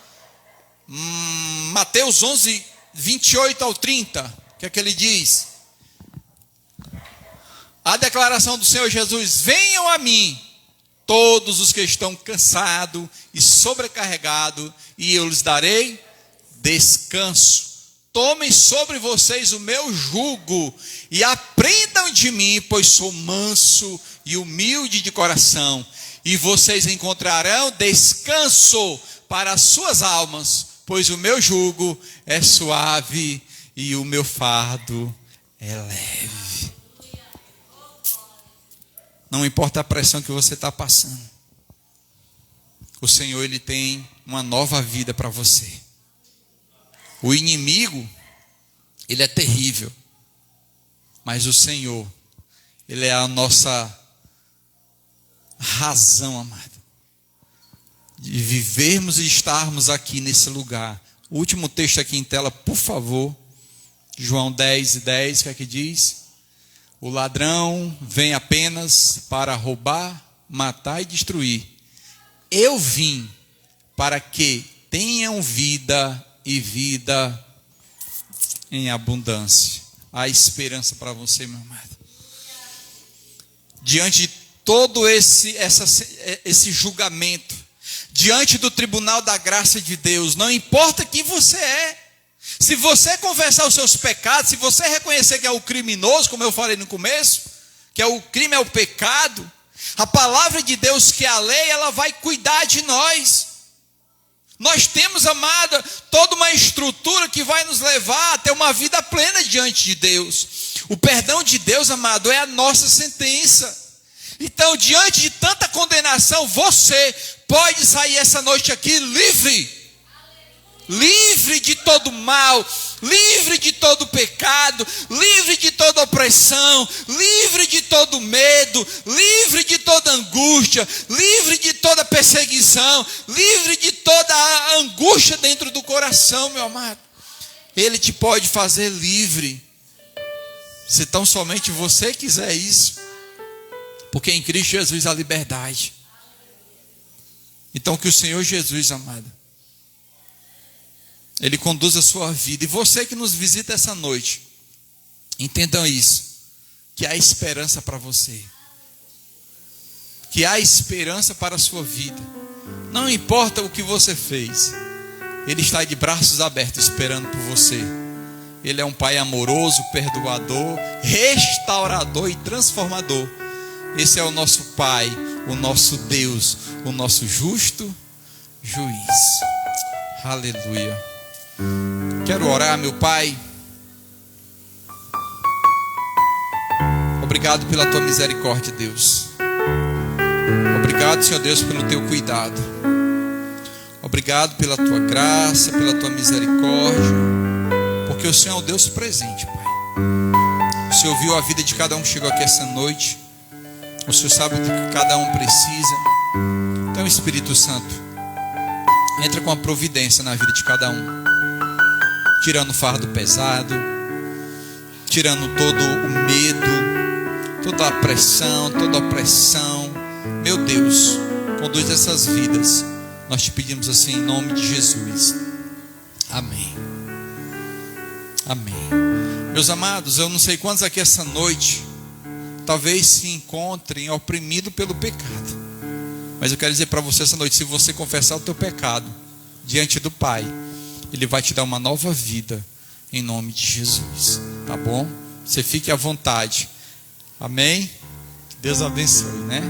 Mateus 11, 28 ao 30, o que é que ele diz? A declaração do Senhor Jesus: venham a mim todos os que estão cansados e sobrecarregados, e eu lhes darei descanso. Tomem sobre vocês o meu jugo e aprendam de mim, pois sou manso e humilde de coração, e vocês encontrarão descanso para as suas almas, pois o meu jugo é suave e o meu fardo é leve. Não importa a pressão que você está passando, o Senhor, Ele tem uma nova vida para você. O inimigo, ele é terrível, mas o Senhor, Ele é a nossa razão, amado, de vivermos e estarmos aqui nesse lugar. O último texto aqui em tela, por favor. João 10, 10, o que é que diz? O ladrão vem apenas para roubar, matar e destruir. Eu vim para que tenham vida e vida em abundância. Há esperança para você, meu amado. Diante de todo esse julgamento, diante do tribunal da graça de Deus, não importa quem você é. Se você confessar os seus pecados, se você reconhecer que é o criminoso, como eu falei no começo, que o crime é o pecado, a palavra de Deus, que é a lei, ela vai cuidar de nós. Nós temos, amada, toda uma estrutura que vai nos levar a ter uma vida plena diante de Deus. O perdão de Deus, amado, é a nossa sentença. Então, diante de tanta condenação, você pode sair essa noite aqui livre. Livre de todo mal, livre de todo pecado, livre de toda opressão, livre de todo medo, livre de toda angústia, livre de toda perseguição, livre de toda a angústia dentro do coração, meu amado. Ele te pode fazer livre, se tão somente você quiser isso, porque em Cristo Jesus há liberdade. Então que o Senhor Jesus, amado, Ele conduz a sua vida. E você que nos visita essa noite, entendam isso, que há esperança para você, que há esperança para a sua vida. Não importa o que você fez, Ele está de braços abertos esperando por você. Ele é um Pai amoroso, perdoador, restaurador e transformador. Esse é o nosso Pai, o nosso Deus, o nosso justo juiz. Aleluia. Quero orar, meu Pai. Obrigado pela tua misericórdia, Deus. Obrigado, Senhor Deus, pelo teu cuidado. Obrigado pela tua graça, pela tua misericórdia, porque o Senhor é o Deus presente, Pai. O Senhor viu a vida de cada um que chegou aqui essa noite. O Senhor sabe do que cada um precisa. Então, Espírito Santo, entra com a providência na vida de cada um, tirando o fardo pesado, tirando todo o medo, toda a pressão, toda a opressão. Meu Deus, conduz essas vidas. Nós te pedimos assim em nome de Jesus. Amém. Amém. Meus amados, eu não sei quantos aqui essa noite talvez se encontrem oprimidos pelo pecado, mas eu quero dizer para você essa noite: se você confessar o teu pecado diante do Pai, Ele vai te dar uma nova vida em nome de Jesus, tá bom? Você fique à vontade. Amém? Que Deus abençoe, né?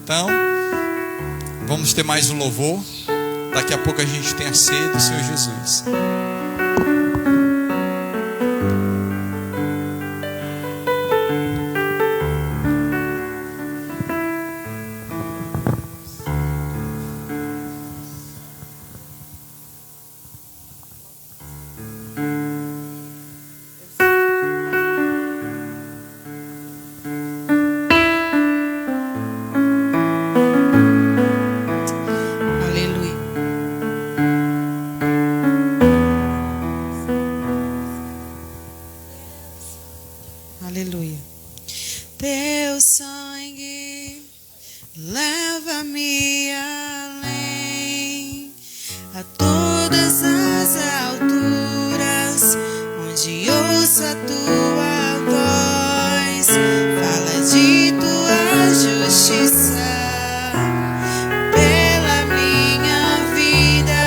Então, vamos ter mais um louvor. Daqui a pouco a gente tem a ceia do Senhor Jesus. Aleluia. Teu sangue leva-me além, a todas as alturas, onde ouço a tua voz, fala de tua justiça pela minha vida.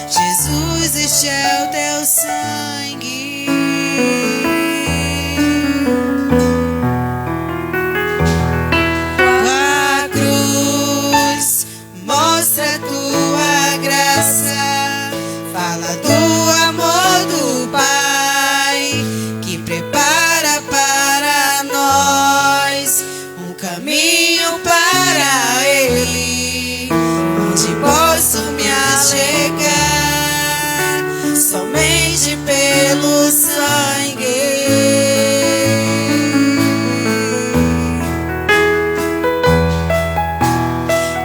Jesus, este é o teu sangue. Mostra a tua graça, fala do amor do Pai, que prepara para nós um caminho para Ele, onde posso me achegar somente pelo sangue.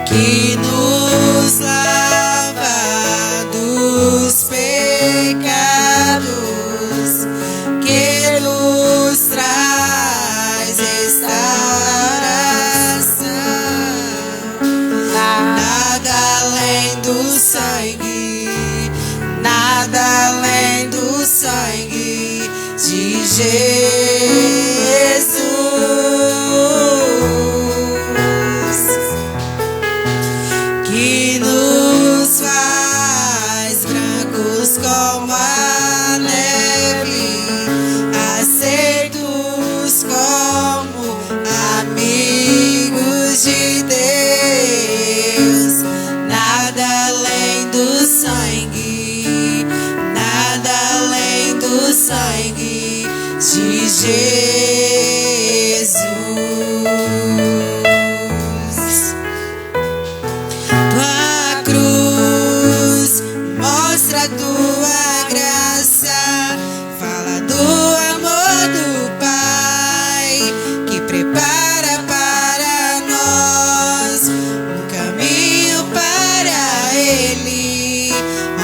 Que nos lava dos pecados, que nos traz restauração. Nada além do sangue, nada além do sangue de Jesus. Que nos faz brancos como a neve, aceitos como amigos de Deus. Nada além do sangue, nada além do sangue de Jesus. Tua cruz mostra a tua graça, fala do amor do Pai, que prepara para nós um caminho para Ele,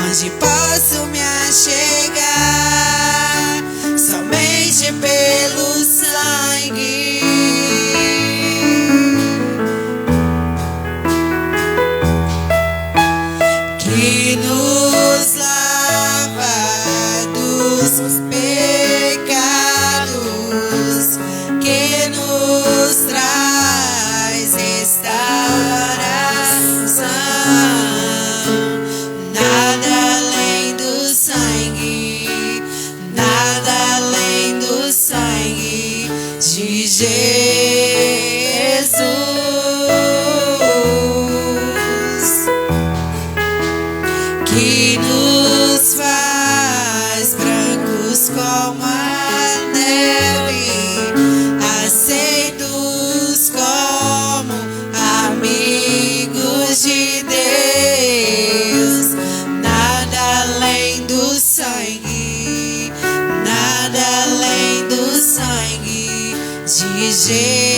onde posso me achegar somente pelo que nos faz brancos como a neve, aceitos como amigos de Deus. Nada além do sangue, nada além do sangue de Jesus.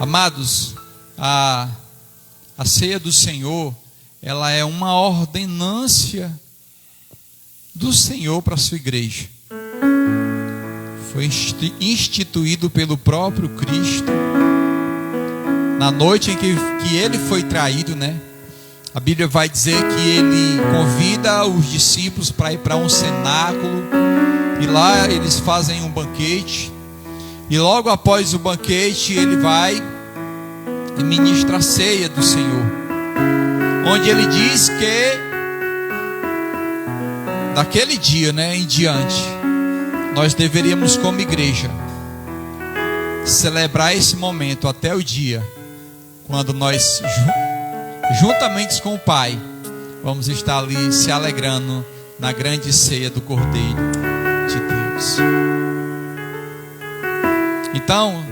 Amados, a ceia do Senhor, ela é uma ordenância do Senhor para a sua igreja. Foi instituído pelo próprio Cristo na noite em que ele foi traído, né? A Bíblia vai dizer que ele convida os discípulos para ir para um cenáculo e lá eles fazem um banquete. E logo após o banquete ele vai e ministra a ceia do Senhor, onde ele diz que daquele dia, né, em diante, nós deveríamos como igreja celebrar esse momento até o dia quando nós juntamente com o Pai vamos estar ali se alegrando na grande ceia do Cordeiro de Deus. Então,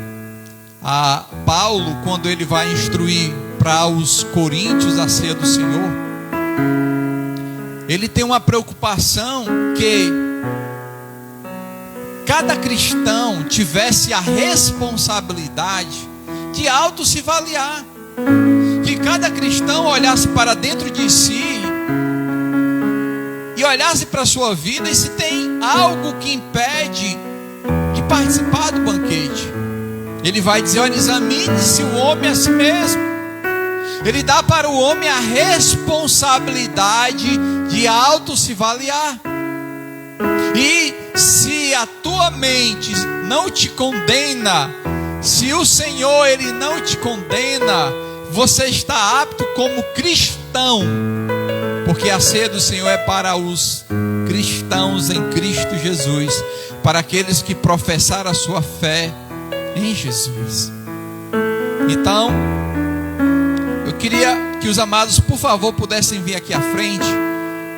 Paulo, quando ele vai instruir para os coríntios a ceia do Senhor, ele tem uma preocupação que cada cristão tivesse a responsabilidade de auto se avaliar, que cada cristão olhasse para dentro de si e olhasse para a sua vida e se tem algo que impede de participar do banquete. Ele vai dizer: olha, examine-se o homem a si mesmo. Ele dá para o homem a responsabilidade de auto se avaliar. E se a tua mente não te condena, se o Senhor ele não te condena, você está apto como cristão, porque a ceia do Senhor é para os cristãos em Cristo Jesus, para aqueles que professaram a sua fé em Jesus. Então, eu queria que os amados, por favor, pudessem vir aqui à frente,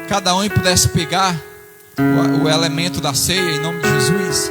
cada um pudesse pegar o elemento da ceia em nome de Jesus.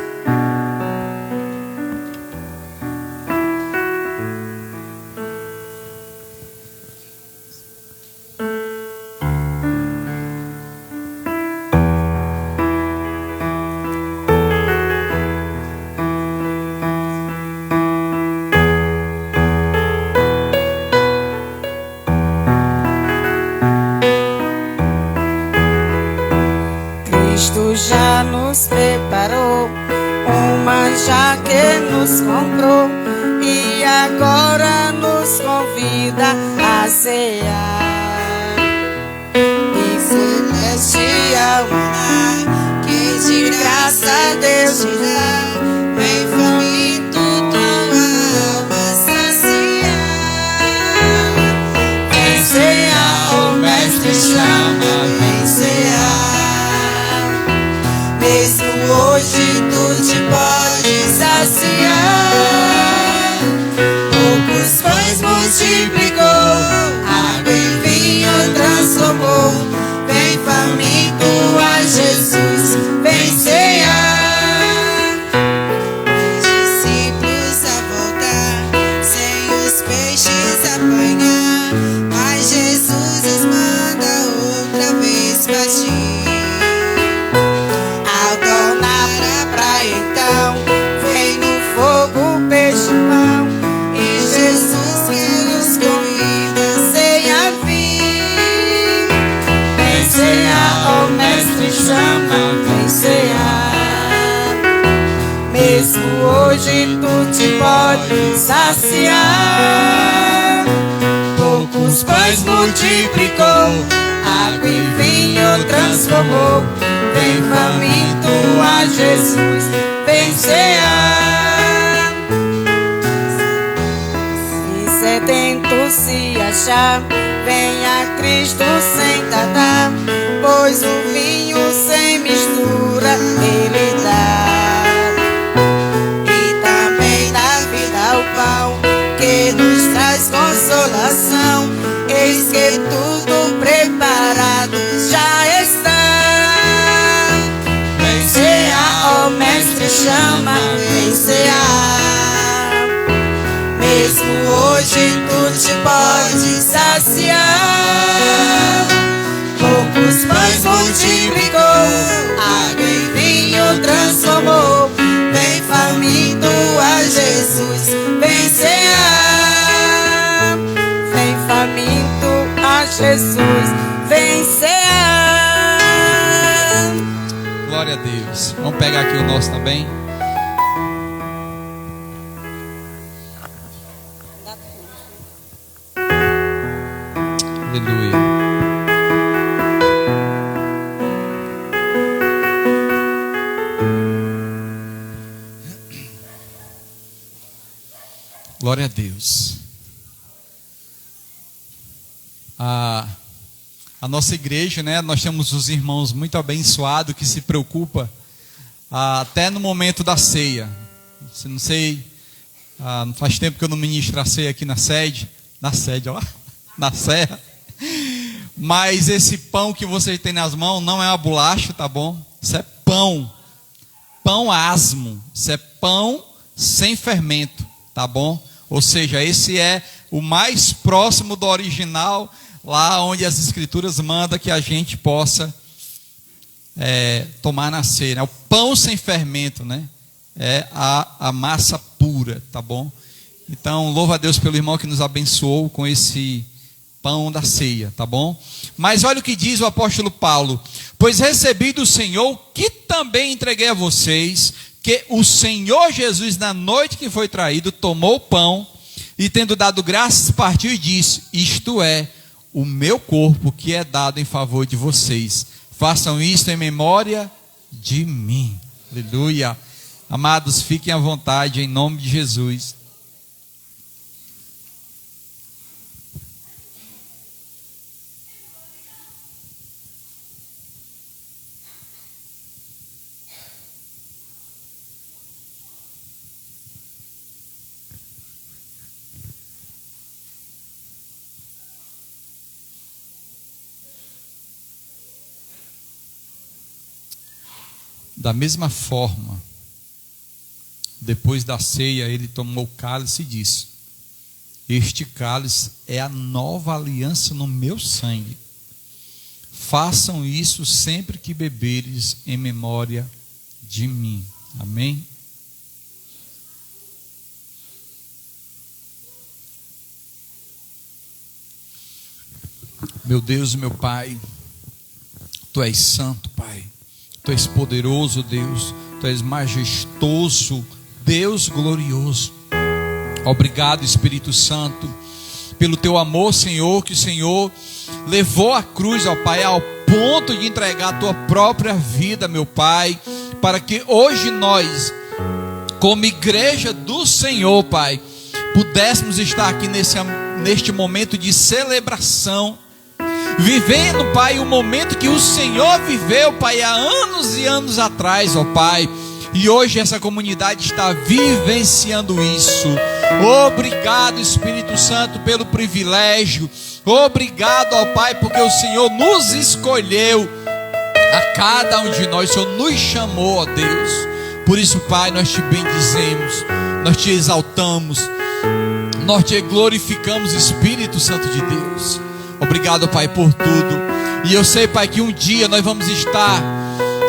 nos comprou e agora nos convida a cear. E celestial maná, que de graça Deus te dá, vem faminto tua alma saciar. Vem cear, o mestre chama, vem cear. Mesmo hoje tu te podes saciar. Poucos pães multiplicou, água em vinho transformou. Vem faminto a Jesus, vem cear. Discípulos a voltar, sem os peixes apanhar, mas Jesus os manda outra vez partir. Ao tornar a praia então, vem no fogo o peixe pão, e Jesus que nos convida sem a vir. Vem cear, ó mestre chama, vem cear. Mesmo hoje tu te podes saciar. Poucos pães multiplicou, água e vinho transformou. Vem faminto a Jesus, vem cear. Se sedento se achar, venha a Cristo sem tardar, pois o vinho sem mistura Ele dá. E também dá vida ao pão, que nos traz consolação. Eis que tudo preparado já está. Vem cear, ó mestre chama, vem cear. Mesmo hoje tu te podes saciar. Poucos pães multiplicou, água em vinho transformou. Vem faminto a Jesus, vem cear. Vem faminto a Jesus, vem cear. Glória a Deus. Vamos pegar aqui o nosso também. Aleluia. Glória a Deus. A nossa igreja, né? Nós temos os irmãos muito abençoados que se preocupam até no momento da ceia. Não sei, não faz tempo que eu não ministro a ceia aqui na sede, ó, na serra. Mas esse pão que vocês têm nas mãos não é uma bolacha, tá bom? Isso é pão asmo, isso é pão sem fermento, tá bom? Ou seja, esse é o mais próximo do original, lá onde as escrituras mandam que a gente possa tomar na ceia, né? O pão sem fermento, né? É a massa pura, tá bom? Então, louva a Deus pelo irmão que nos abençoou com esse pão da ceia, tá bom? Mas olha o que diz o apóstolo Paulo: pois recebi do Senhor, que também entreguei a vocês, que o Senhor Jesus, na noite que foi traído, tomou o pão e, tendo dado graças, partiu e disse: isto é o meu corpo, que é dado em favor de vocês. Façam isto em memória de mim. Aleluia. Amados, fiquem à vontade em nome de Jesus. Da mesma forma, depois da ceia, ele tomou o cálice e disse: este cálice é a nova aliança no meu sangue. Façam isso sempre que beberes, em memória de mim. Amém? Meu Deus e meu Pai, Tu és santo, Pai. Tu és poderoso, Deus. Tu és majestoso, Deus glorioso. Obrigado, Espírito Santo, pelo teu amor, Senhor, que o Senhor levou a cruz, ó Pai, ao ponto de entregar a tua própria vida, meu Pai, para que hoje nós, como igreja do Senhor, Pai, pudéssemos estar aqui neste momento de celebração, vivendo, Pai, o momento que o Senhor viveu, Pai, há anos e anos atrás, ó Pai, e hoje essa comunidade está vivenciando isso. Obrigado, Espírito Santo, pelo privilégio. Obrigado, ó Pai, porque o Senhor nos escolheu, a cada um de nós, o Senhor nos chamou, ó Deus. Por isso, Pai, nós te bendizemos, nós te exaltamos, nós te glorificamos, Espírito Santo de Deus. Obrigado, Pai, por tudo. E eu sei, Pai, que um dia nós vamos estar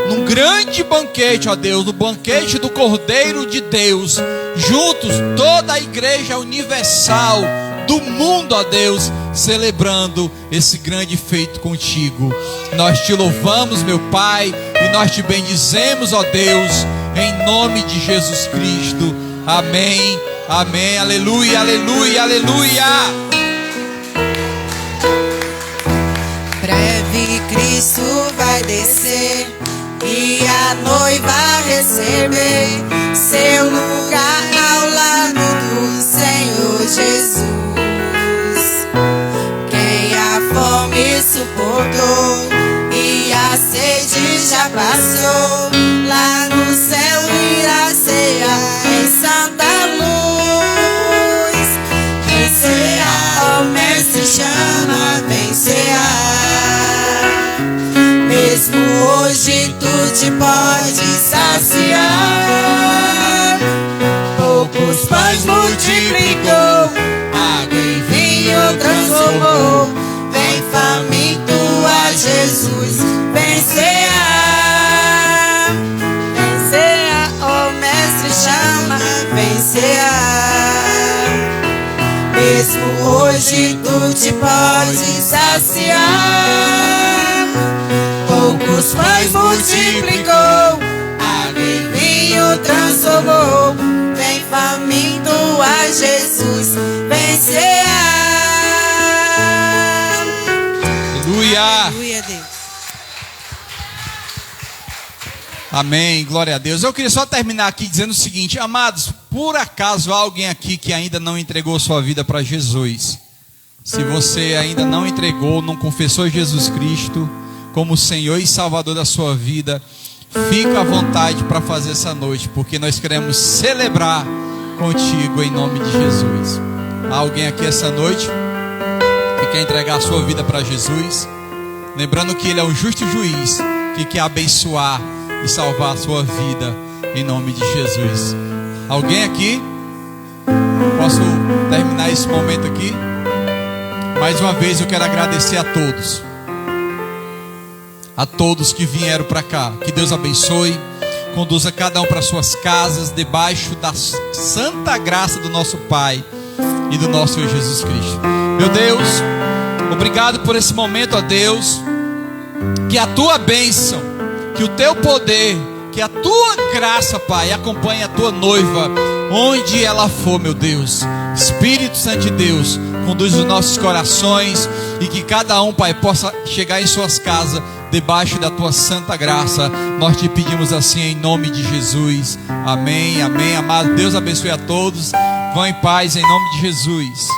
num grande banquete, ó Deus, no banquete do Cordeiro de Deus, juntos, toda a igreja universal do mundo, ó Deus, celebrando esse grande feito contigo. Nós te louvamos, meu Pai, e nós te bendizemos, ó Deus, em nome de Jesus Cristo. Amém, amém, aleluia, aleluia, aleluia. Breve Cristo vai descer e a noiva receber seu lugar ao lado do Senhor Jesus. Quem a fome suportou e a sede já passou, lá no céu irá cear em santa luz. Vem cear, ó Mestre chama, vem cear. Mesmo hoje tu te pode saciar. Poucos pães multiplicou, água em vinho transformou. Vem faminto a Jesus, vem cear. Vem cear, ó Mestre chama, vem cear. Mesmo hoje tu te pode saciar. Poucos pães multiplicou, água em vinho transformou. Vem faminto a Jesus, vem cear. Aleluia. Aleluia, Deus. Amém, glória a Deus. Eu queria só terminar aqui dizendo o seguinte: amados, por acaso há alguém aqui que ainda não entregou sua vida para Jesus? Se você ainda não entregou, não confessou Jesus Cristo como Senhor e Salvador da sua vida, fica à vontade para fazer essa noite, porque nós queremos celebrar contigo em nome de Jesus. Há alguém aqui essa noite que quer entregar a sua vida para Jesus? Lembrando que Ele é um justo juiz que quer abençoar e salvar a sua vida em nome de Jesus. Alguém aqui? Posso terminar esse momento aqui? Mais uma vez eu quero agradecer a todos que vieram para cá. Que Deus abençoe, conduza cada um para suas casas, debaixo da santa graça do nosso Pai e do nosso Senhor Jesus Cristo. Meu Deus, obrigado por esse momento, ó Deus. Que a tua bênção, que o teu poder, que a tua graça, Pai, acompanhe a tua noiva onde ela for, meu Deus. Espírito Santo de Deus, conduz os nossos corações e que cada um, Pai, possa chegar em suas casas debaixo da tua santa graça. Nós te pedimos assim em nome de Jesus. Amém, amém, amado. Deus abençoe a todos. Vão em paz em nome de Jesus.